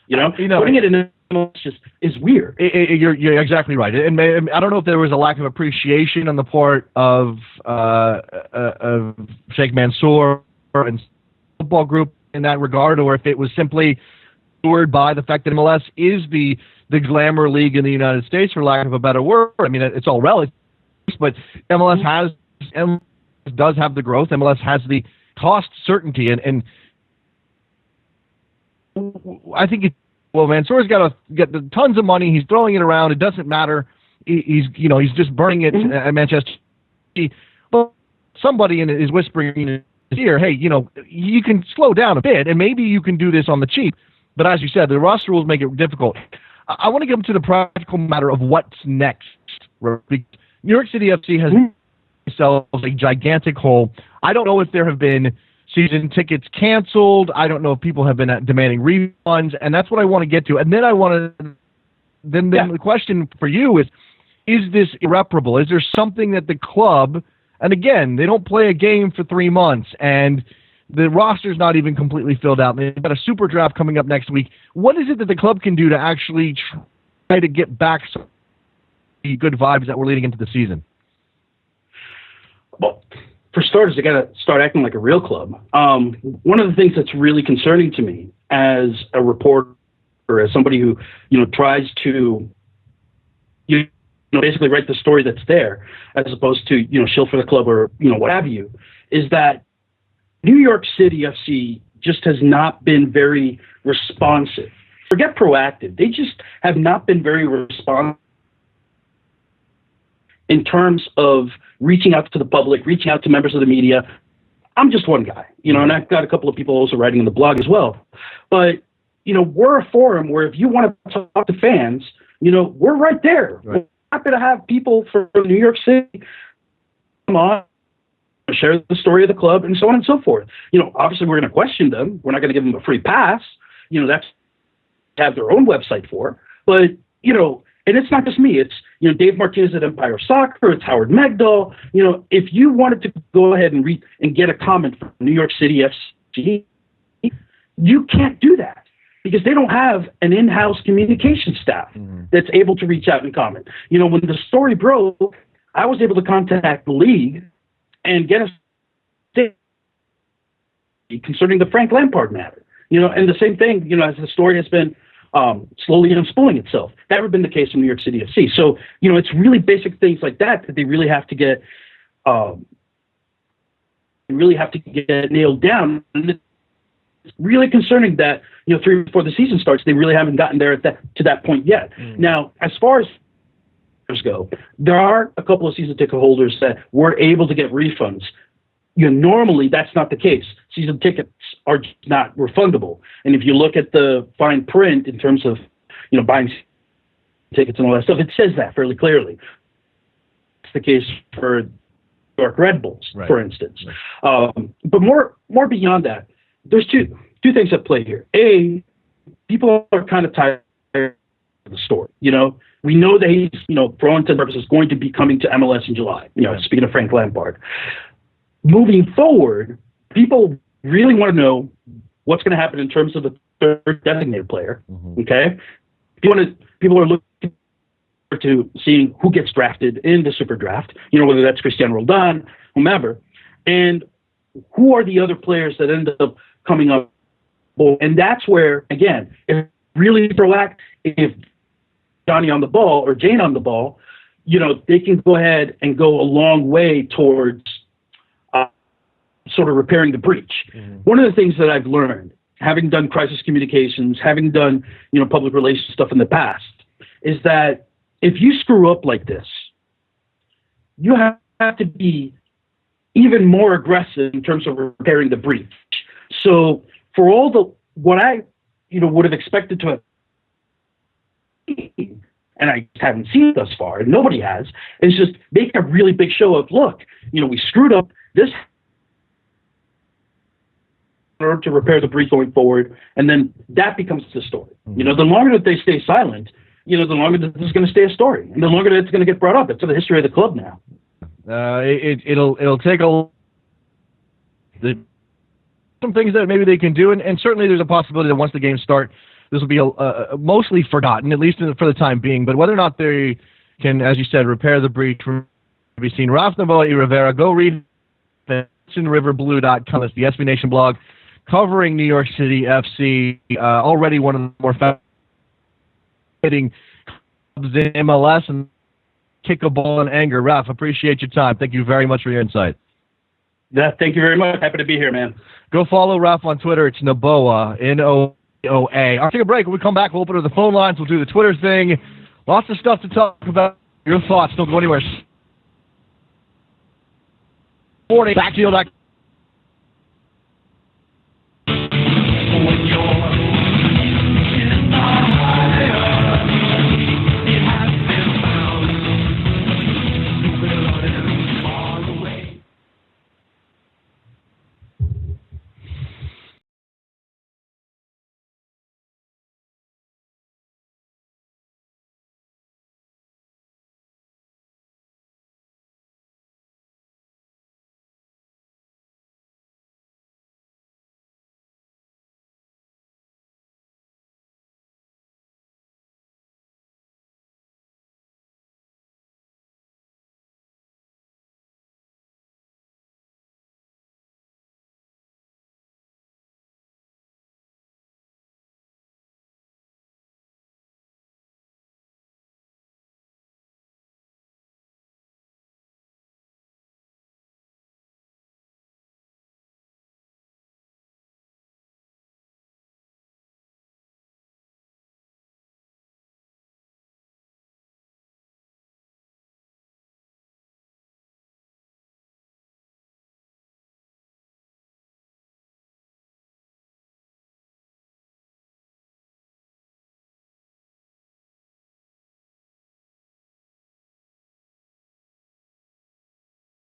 Putting it in just is weird. You're exactly right, and I don't know if there was a lack of appreciation on the part of Sheikh Mansour and football group in that regard, or if it was simply lured by the fact that MLS is the glamour league in the United States, for lack of a better word. I mean, it's all relative, but MLS does have the growth. MLS has the cost certainty, and I think Mansour's got tons of money. He's throwing it around. It doesn't matter. He's just burning it at Manchester. But somebody is whispering in his ear, hey, you can slow down a bit, and maybe you can do this on the cheap. But as you said, the roster rules make it difficult. I want to get to the practical matter of what's next. New York City FC has themselves a gigantic hole. I don't know if there have been season tickets canceled. I don't know if people have been demanding refunds, and that's what I want to get to. And then the question for you is this irreparable? Is there something that the club, and again, they don't play a game for 3 months, and the roster's not even completely filled out. They've got a super draft coming up next week. What is it that the club can do to actually try to get back some good vibes that we're leading into the season? Well, for starters, they got to start acting like a real club. One of the things that's really concerning to me as a reporter, or as somebody who tries to basically write the story that's there, as opposed to shill for the club or what have you, is that New York City FC just has not been very responsive. Forget proactive; they just have not been very responsive in terms of reaching out to the public, reaching out to members of the media. I'm just one guy, and I've got a couple of people also writing in the blog as well. But, we're a forum where if you want to talk to fans, we're right there. Right. We're happy to have people from New York City come on, share the story of the club, and so on and so forth. Obviously we're going to question them. We're not going to give them a free pass. That's have their own website for. But, and it's not just me. It's, Dave Martinez at Empire Soccer. It's Howard Megdal. If you wanted to go ahead and read and get a comment from New York City FC, you can't do that because they don't have an in-house communication staff that's able to reach out and comment. When the story broke, I was able to contact the league and get a statement concerning the Frank Lampard matter. And the same thing, as the story has been slowly unspooling itself. That would have been the case in New York City FC. So, it's really basic things like that they really have to get nailed down. And it's really concerning that, 3 before the season starts, they really haven't gotten there to that point yet. Now, as far as go, there are a couple of season ticket holders that were able to get refunds. Normally that's not the case. Season tickets are not refundable. And if you look at the fine print in terms of, buying tickets and all that stuff, it says that fairly clearly. It's the case for New York Red Bulls, right, for instance. Right. But more beyond that, there's two things at play here. A, people are kind of tired of the story. We know that he's, for all intents and purposes, going to be coming to MLS in July. Speaking of Frank Lampard. Moving forward, people really want to know what's going to happen in terms of the third designated player. Okay, people are looking to seeing who gets drafted in the super draft. Whether that's Cristiano Roldan, whomever, and who are the other players that end up coming up. And that's where, again, if really proactive, if Johnny on the ball or Jane on the ball, they can go ahead and go a long way towards sort of repairing the breach. One of the things that I've learned, having done crisis communications, having done, public relations stuff in the past, is that if you screw up like this, you have to be even more aggressive in terms of repairing the breach. So for all what I, would have expected to have, and I haven't seen it thus far, and nobody has, is just make a really big show of, look, we screwed up this in order to repair the breach going forward, and then that becomes the story. The longer that they stay silent, the longer that this is going to stay a story, and the longer that it's going to get brought up. It's the history of the club now. It'll take some things that maybe they can do, and certainly there's a possibility that once the games start, this will be mostly forgotten, at least for the time being. But whether or not they can, as you said, repair the breach, be seen. Rafael Noboa y Rivera, go read riverblue.com. It's the SB Nation blog covering New York City FC. Already one of the more fascinating clubs in MLS, and kick a ball in anger. Raf, appreciate your time. Thank you very much for your insight. Yeah, thank you very much. Happy to be here, man. Go follow Raf on Twitter. It's Noboa, N-O-O-A. I'll take a break. When we come back, we'll open up the phone lines. We'll do the Twitter thing. Lots of stuff to talk about. Your thoughts. Don't go anywhere. Morning. Backfield.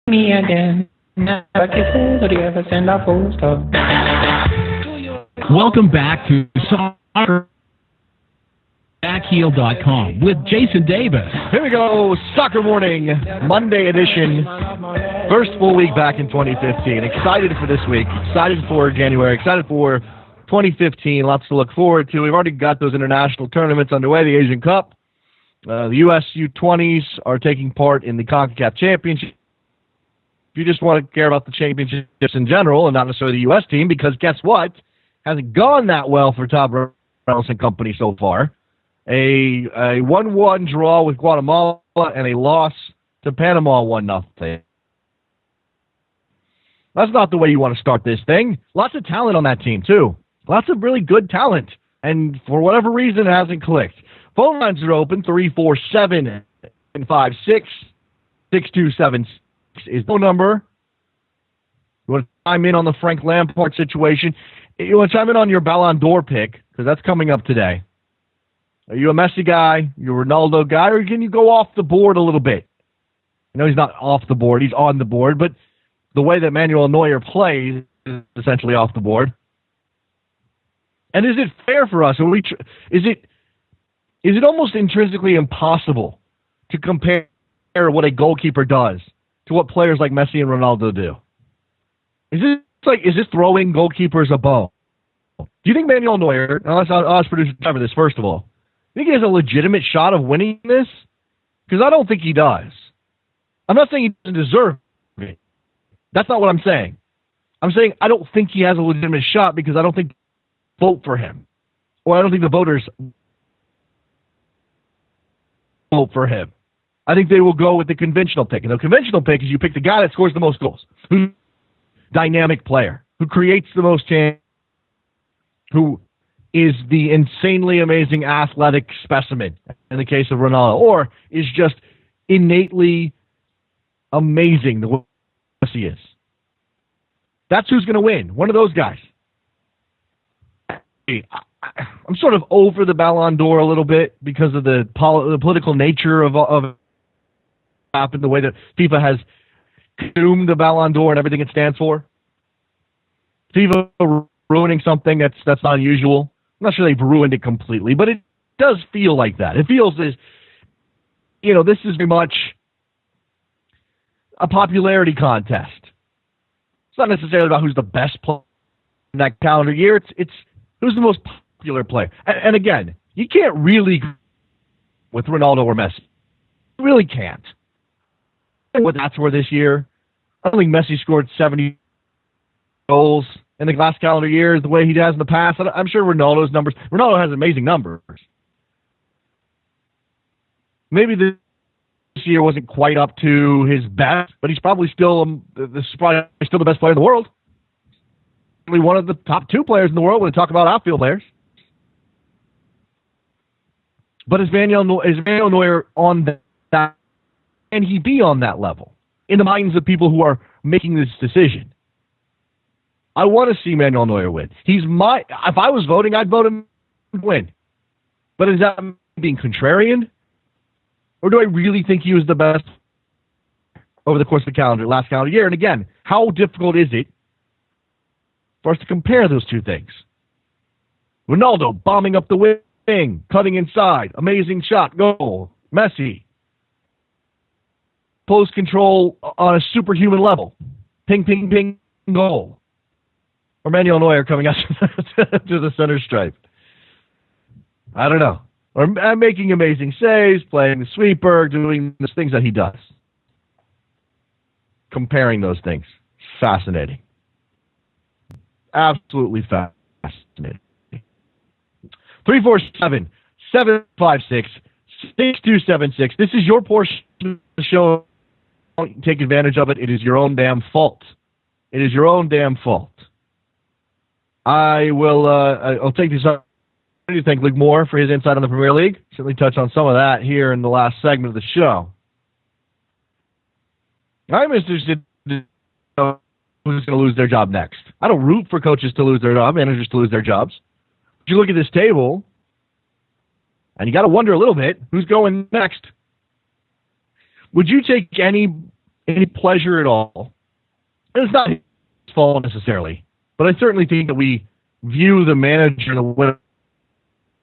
Me again. Never kisses or do you ever send a poster? Welcome back to SoccerBackheel.com with Jason Davis. Here we go. Soccer Morning, Monday edition. First full week back in 2015. Excited for this week. Excited for January. Excited for 2015. Lots to look forward to. We've already got those international tournaments underway. The Asian Cup. The U.S. U20s are taking part in the CONCACAF Championship. If you just want to care about the championships in general and not necessarily the U.S. team, because guess what? Hasn't gone that well for Todd Reynolds and company so far. A 1-1 draw with Guatemala and a loss to Panama 1-0. That's not the way you want to start this thing. Lots of talent on that team, too. Lots of really good talent. And for whatever reason, it hasn't clicked. Phone lines are open, 347-56-6276 is the phone number. You want to chime in on the Frank Lampard situation? You want to chime in on your Ballon d'Or pick, because that's coming up today. Are you a Messi guy? You a Ronaldo guy? Or can you go off the board a little bit? I know he's not off the board. He's on the board. But the way that Manuel Neuer plays is essentially off the board. And is it fair for us? Is it almost intrinsically impossible to compare what a goalkeeper does to what players like Messi and Ronaldo do? Is this throwing goalkeepers a bone? Do you think Manuel Neuer, and I'll ask producer cover this first of all, do you think he has a legitimate shot of winning this? Because I don't think he does. I'm not saying he doesn't deserve it. That's not what I'm saying. I'm saying I don't think he has a legitimate shot because I don't think vote for him. Or I don't think the voters vote for him. I think they will go with the conventional pick. And the conventional pick is you pick the guy that scores the most goals, who's a dynamic player, who creates the most chance, who is the insanely amazing athletic specimen in the case of Ronaldo, or is just innately amazing the way he is. That's who's going to win. One of those guys. I'm sort of over the Ballon d'Or a little bit because of the political nature of the way that FIFA has consumed the Ballon d'Or and everything it stands for. FIFA ruining something that's not unusual. I'm not sure they've ruined it completely, but it does feel like that. It feels as, this is very much a popularity contest. It's not necessarily about who's the best player in that calendar year. It's who's the most popular player. And again, you can't really with Ronaldo or Messi. You really can't. What that's for this year. I don't think Messi scored 70 goals in the last calendar year the way he has in the past. I'm sure Ronaldo has amazing numbers. Maybe the year wasn't quite up to his best, but he's probably still still the best player in the world. Probably one of the top 2 players in the world when we talk about outfield players. But is Manuel Neuer on that? Can he be on that level in the minds of people who are making this decision? I want to see Manuel Neuer win. If I was voting, I'd vote him to win. But is that being contrarian? Or do I really think he was the best over the course of the last calendar year? And again, how difficult is it for us to compare those two things? Ronaldo bombing up the wing, cutting inside, amazing shot, goal. Messi, post control on a superhuman level, ping, ping, ping, goal. Or Manuel Neuer coming out to the center stripe. I don't know. Or making amazing saves, playing the sweeper, doing the things that he does. Comparing those things. Fascinating. Absolutely fascinating. 347-756-6276. This is your portion of the show. Don't take advantage of it. It is your own damn fault. It is your own damn fault. I'll take this up. I do thank Luke Moore for his insight on the Premier League. Certainly touch on some of that here in the last segment of the show. I'm interested in who's going to lose their job next. I don't root for coaches to lose their job, managers to lose their jobs. But you look at this table, and you got to wonder a little bit, who's going next? Would you take any pleasure at all? And it's not his fault necessarily, but I certainly think that we view the manager and the way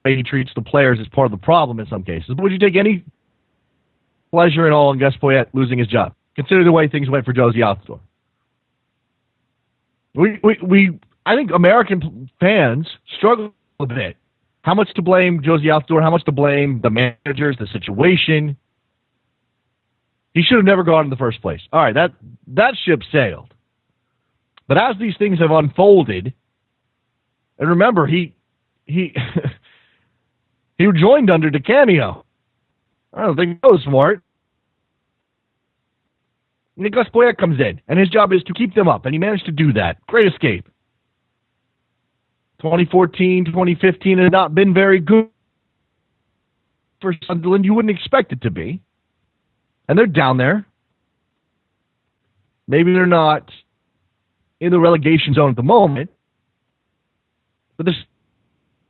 he treats the players as part of the problem in some cases. But would you take any pleasure at all in Gus Poyet losing his job? Consider the way things went for Josie Altidore. I think American fans struggle a bit. How much to blame Josie Altidore? How much to blame the managers, the situation? He should have never gone in the first place. All right, that ship sailed. But as these things have unfolded, and remember, he he joined under DeCamio. I don't think that was smart. Nicolas Poyet comes in, and his job is to keep them up, and he managed to do that. Great escape. 2014, 2015 had not been very good for Sunderland. You wouldn't expect it to be. And they're down there. Maybe they're not in the relegation zone at the moment, but they're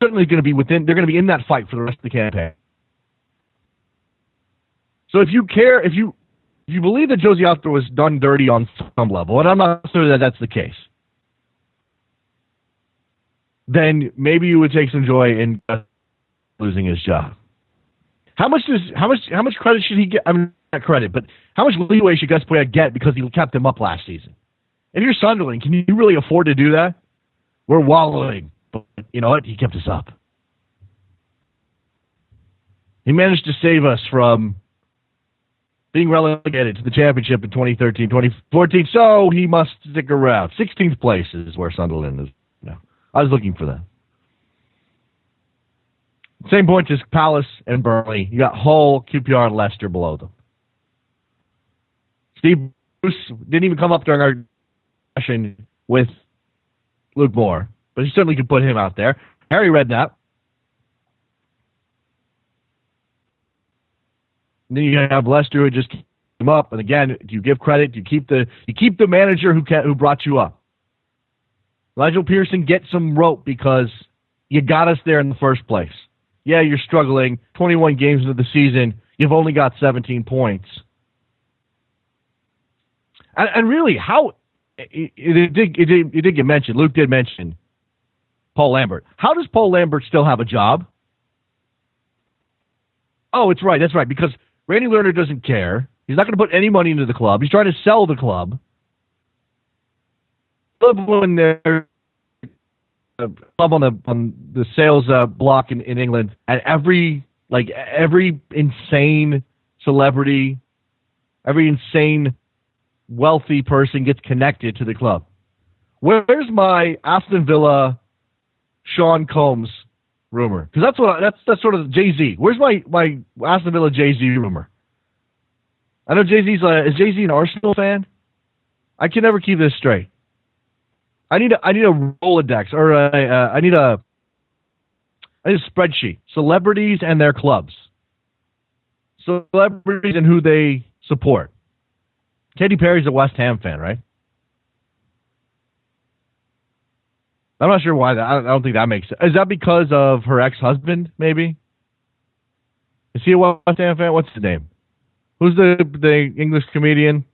certainly going to be they're going to be in that fight for the rest of the campaign. So if you believe that Josie Altidore was done dirty on some level, and I'm not sure that that's the case, then maybe you would take some joy in losing his job. How much credit should he get? I mean, not credit, but how much leeway should Gus Poyet get because he kept him up last season? If you're Sunderland, can you really afford to do that? We're wallowing, but you know what? He kept us up. He managed to save us from being relegated to the championship in 2013, 2014, so he must stick around. 16th place is where Sunderland is now. I was looking for that. Same points as Palace and Burnley. You got Hull, QPR, and Leicester below them. Steve Bruce didn't even come up during our discussion with Luke Moore, but he certainly could put him out there. Harry Redknapp. And then you have Leicester who just keep him up. And again, do you give credit? You keep the manager who brought you up. Nigel Pearson gets some rope because you got us there in the first place. Yeah, you're struggling. 21 games into the season, you've only got 17 points. And really, how it did get mentioned. Luke did mention Paul Lambert. How does Paul Lambert still have a job? Oh, it's right. That's right. Because Randy Lerner doesn't care. He's not going to put any money into the club. He's trying to sell the club. When they're club on the sales block in England, and every insane celebrity, every insane wealthy person gets connected to the club. Where's my Aston Villa Sean Combs rumor? Because that's sort of Jay-Z. Where's my Aston Villa Jay-Z rumor? I know Jay-Z's is Jay-Z an Arsenal fan? I can never keep this straight. I need a Rolodex, or I need a spreadsheet. Celebrities and their clubs. Celebrities and who they support. Katy Perry's a West Ham fan, right? I'm not sure why that. I don't think that makes sense. Is that because of her ex-husband, maybe? Is he a West Ham fan? What's his name? Who's the English comedian?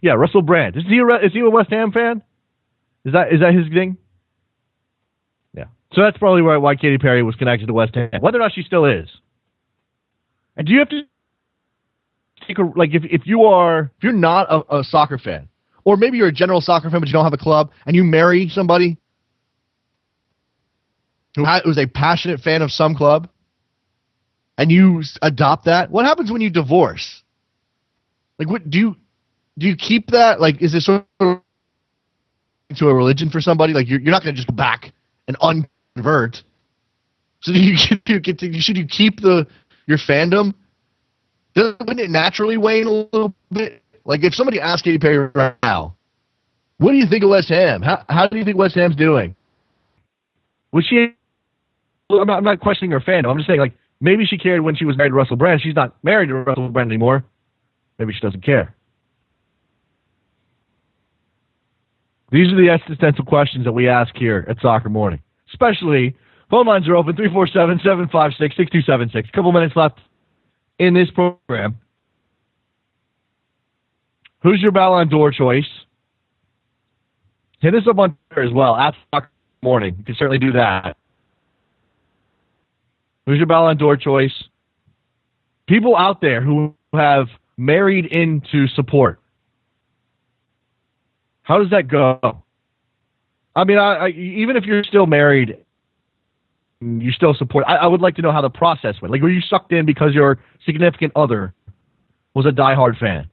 Yeah, Russell Brand. Is he a West Ham fan? Is that his thing? Yeah. So that's probably why Katy Perry was connected to West Ham. Whether or not she still is. And do you have to take if you're not a soccer fan, or maybe you're a general soccer fan but you don't have a club, and you marry somebody who's a passionate fan of some club, and you adopt that, what happens when you divorce? Like, what do you keep that? Like, is it sort of to a religion for somebody? Like, you're not going to just go back and unconvert. So should you keep your fandom? Wouldn't it naturally wane a little bit? Like, if somebody asked Katy Perry right now, what do you think of West Ham? How do you think West Ham's doing? Was she? I'm not questioning her fandom. I'm just saying, like, maybe she cared when she was married to Russell Brand. She's not married to Russell Brand anymore. Maybe she doesn't care. These are the existential questions that we ask here at Soccer Morning. Especially, phone lines are open, 347-756-6276. A couple minutes left in this program. Who's your Ballon d'Or choice? Hit us up on Twitter as well, at Soccer Morning. You can certainly do that. Who's your Ballon d'Or choice? People out there who have married into support. How does that go? I mean, even if you're still married, you still support. I would like to know how the process went. Like, were you sucked in because your significant other was a diehard fan?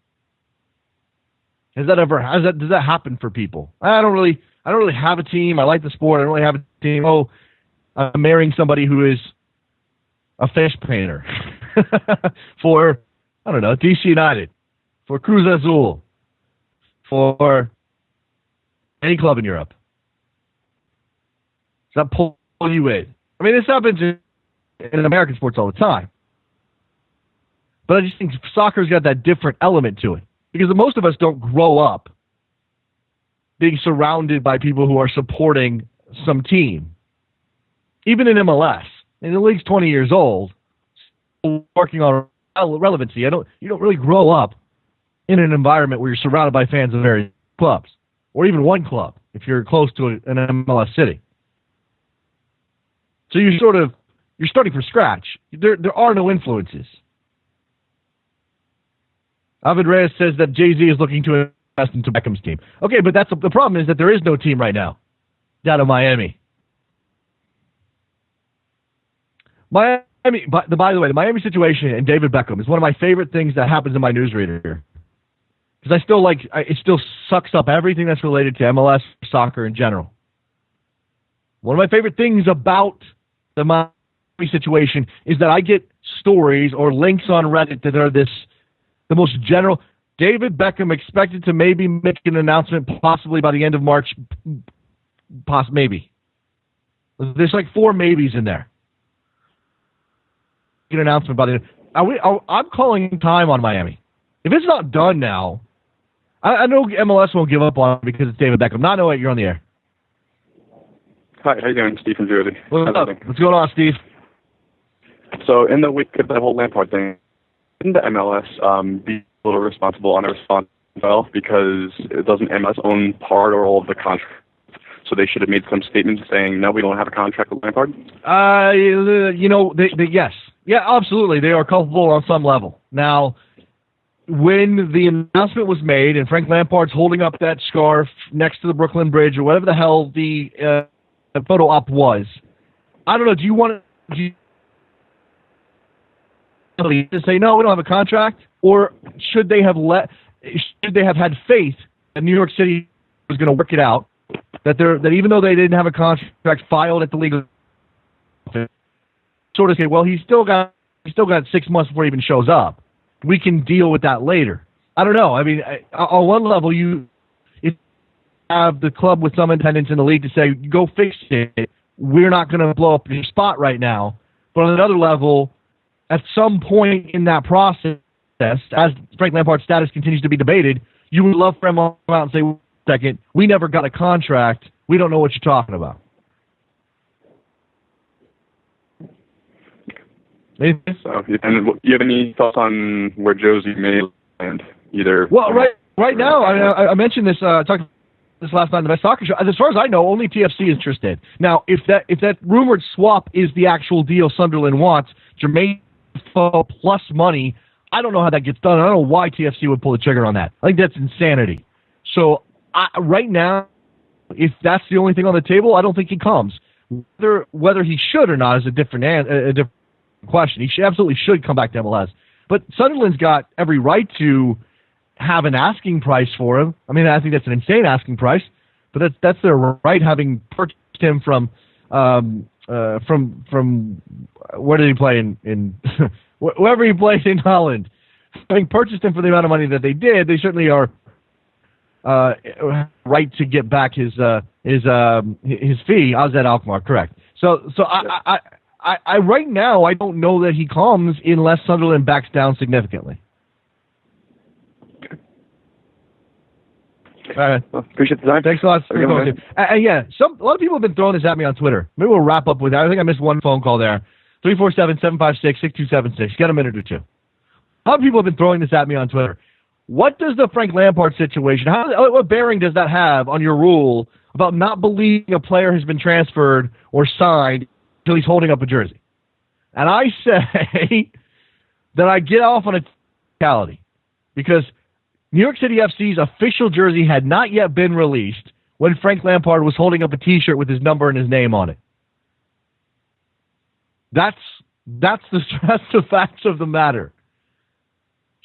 Does that happen for people? I don't really have a team. I like the sport. I don't really have a team. Oh, I'm marrying somebody who is a fish painter for, I don't know, DC United, for Cruz Azul, for any club in Europe. Does that pull you in? I mean, this happens in American sports all the time. But I just think soccer's got that different element to it. Because most of us don't grow up being surrounded by people who are supporting some team. Even in MLS. And the league's 20 years old, working on relevancy. You don't really grow up in an environment where you're surrounded by fans of various clubs. Or even one club, if you're close to an MLS city. So you're starting from scratch. There are no influences. Avid Reyes says that Jay-Z is looking to invest into Beckham's team. Okay, but the problem is that there is no team right now down in Miami. By the way, the Miami situation and David Beckham is one of my favorite things that happens in my newsreader. Because it still sucks up everything that's related to MLS, soccer in general. One of my favorite things about the Miami situation is that I get stories or links on Reddit that are the most general. David Beckham expected to maybe make an announcement possibly by the end of March. Maybe. There's like 4 maybes in there. An announcement by the end. I'm calling time on Miami. If it's not done now, I know MLS won't give up on it because it's David Beckham. Not knowing you're on the air. Hi, how you doing? Steve from Jersey. What's up? What's going on, Steve? So in the week of that whole Lampard thing, didn't the MLS be a little responsible on the response as well, because it doesn't MLS own part or all of the contract? So they should have made some statements saying, no, we don't have a contract with Lampard? Yes. Yeah, absolutely. They are culpable on some level. Now, when the announcement was made and Frank Lampard's holding up that scarf next to the Brooklyn Bridge or whatever the hell the photo op was, I don't know, do you want to say, no, we don't have a contract? Or should they have had faith that New York City was going to work it out, that even though they didn't have a contract filed at the league, sort of say, well, he's still got 6 months before he even shows up. we can deal with that later. I don't know. I mean, on one level, you have the club with some independence in the league to say, go fix it. We're not going to blow up your spot right now. But on another level, at some point in that process, as Frank Lampard's status continues to be debated, you would love for him to come out and say, wait a second, we never got a contract. We don't know what you're talking about. So, and you have any thoughts on where Josie may land? Either. Well, right now, I mentioned this. I talked this last night on the Best Soccer Show. As far as I know, only TFC is interested. Now, if that rumored swap is the actual deal Sunderland wants, Jermaine plus money, I don't know how that gets done. I don't know why TFC would pull the trigger on that. I think that's insanity. So right now, if that's the only thing on the table, I don't think he comes. Whether he should or not is a different question. He absolutely should come back to MLS. But Sunderland's got every right to have an asking price for him. I mean, I think that's an insane asking price, but that's their right, having purchased him from where did he play in wherever he played in Holland. Having purchased him for the amount of money that they did, they certainly are right to get back his fee. I was at Alkmaar, correct? So I right now I don't know that he comes unless Sunderland backs down significantly. All right. Well, appreciate the time. Thanks a lot. Yeah, a lot of people have been throwing this at me on Twitter. Maybe we'll wrap up with that. I think I missed one phone call there. 347-756-6276. Got a minute or two. A lot of people have been throwing this at me on Twitter. What does the Frank Lampard situation, what bearing does that have on your rule about not believing a player has been transferred or signed until he's holding up a jersey? And I say that I get off on a technicality because New York City FC's official jersey had not yet been released when Frank Lampard was holding up a T-shirt with his number and his name on it. That's the facts of the matter.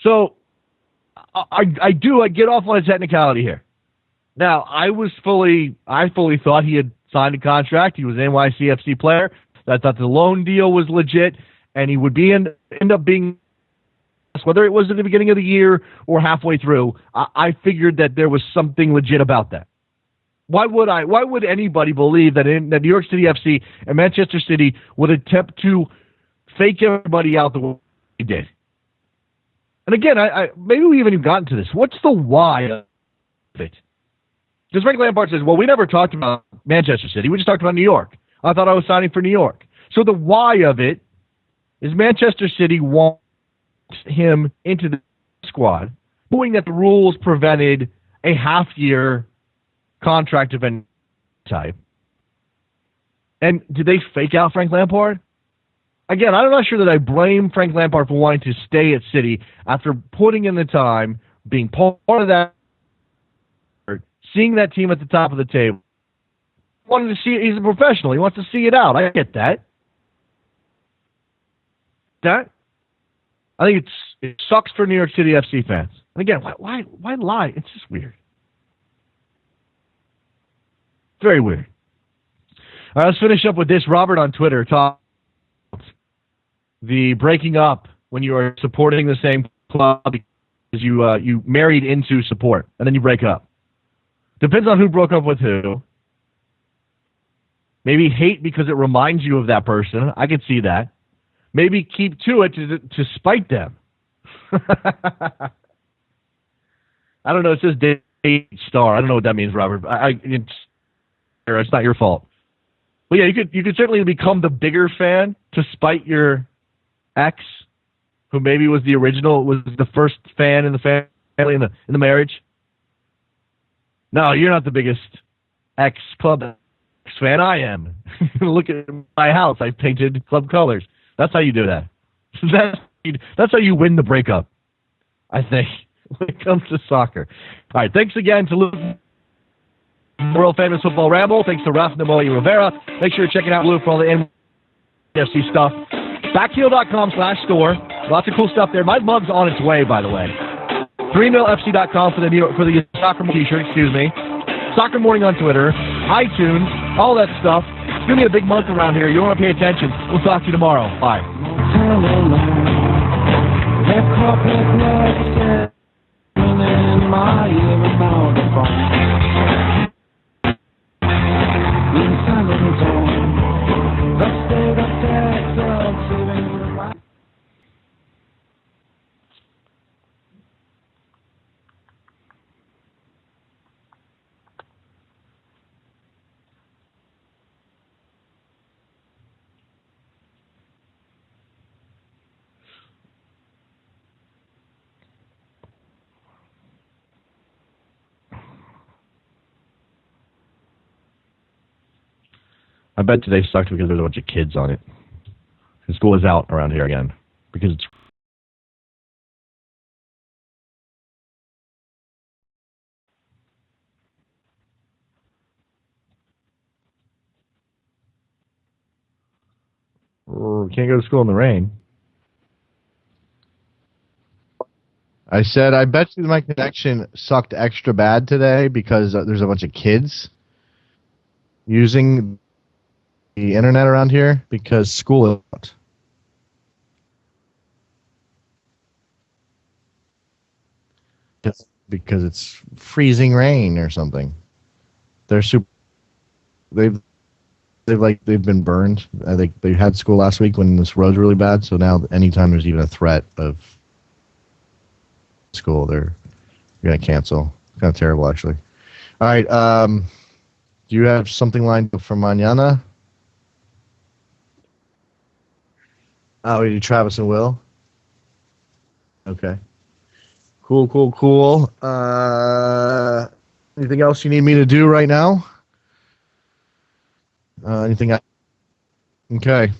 So I get off on a technicality here. Now I fully thought he had signed a contract. He was an NYCFC player. I thought the loan deal was legit, and he would end up being, whether it was at the beginning of the year or halfway through. I figured that there was something legit about that. Why would anybody believe that that New York City FC and Manchester City would attempt to fake everybody out the way they did? And again, maybe we haven't even gotten to this. What's the why of it? Because Frank Lampard says, well, we never talked about Manchester City. We just talked about New York. I thought I was signing for New York. So the why of it is Manchester City wants him into the squad, knowing that the rules prevented a half-year contract of any type. And did they fake out Frank Lampard? Again, I'm not sure that I blame Frank Lampard for wanting to stay at City after putting in the time, being part of that, seeing that team at the top of the table. Wanted to see it. He's a professional. He wants to see it out. I get that. I think it sucks for New York City FC fans. And again, why lie? It's just weird. Very weird. All right, let's finish up with this. Robert on Twitter talked the breaking up when you are supporting the same club because you married into support and then you break up. Depends on who broke up with who. Maybe hate because it reminds you of that person. I could see that. Maybe keep to it to spite them. I don't know. It says date star. I don't know what that means, Robert. It's not your fault. But yeah, you could certainly become the bigger fan to spite your ex, who maybe was the first fan in the family in the marriage. No, you're not the biggest ex-club fan. I am. Look at my house. I painted club colors. That's how you do that. That's how you win the breakup, I think, when it comes to soccer. All right, thanks again to Luke, world famous football Ramble. Thanks to Rafael Noboa y Rivera. Make sure you're checking out Luke for all the NFC stuff. Backheel.com/store. Lots of cool stuff there. My mug's on its way, by the way. 3milfc.com for the soccer t-shirt, excuse me. Soccer Morning on Twitter, iTunes, all that stuff. It's going to be a big month around here. You want to pay attention. We'll talk to you tomorrow. Bye. I bet today sucked because there's a bunch of kids on it. And school is out around here again because it's can't go to school in the rain. I said, I bet you my connection sucked extra bad today because there's a bunch of kids using the internet around here because school is out. Because it's freezing rain or something. They're super. They've been burned. I think they had school last week when this road's really bad. So now, anytime there's even a threat of school, they're going to cancel. It's kind of terrible, actually. All right. Do you have something lined up for mañana? Oh, we do Travis and Will. Okay. Cool. Anything else you need me to do right now? Anything? Okay.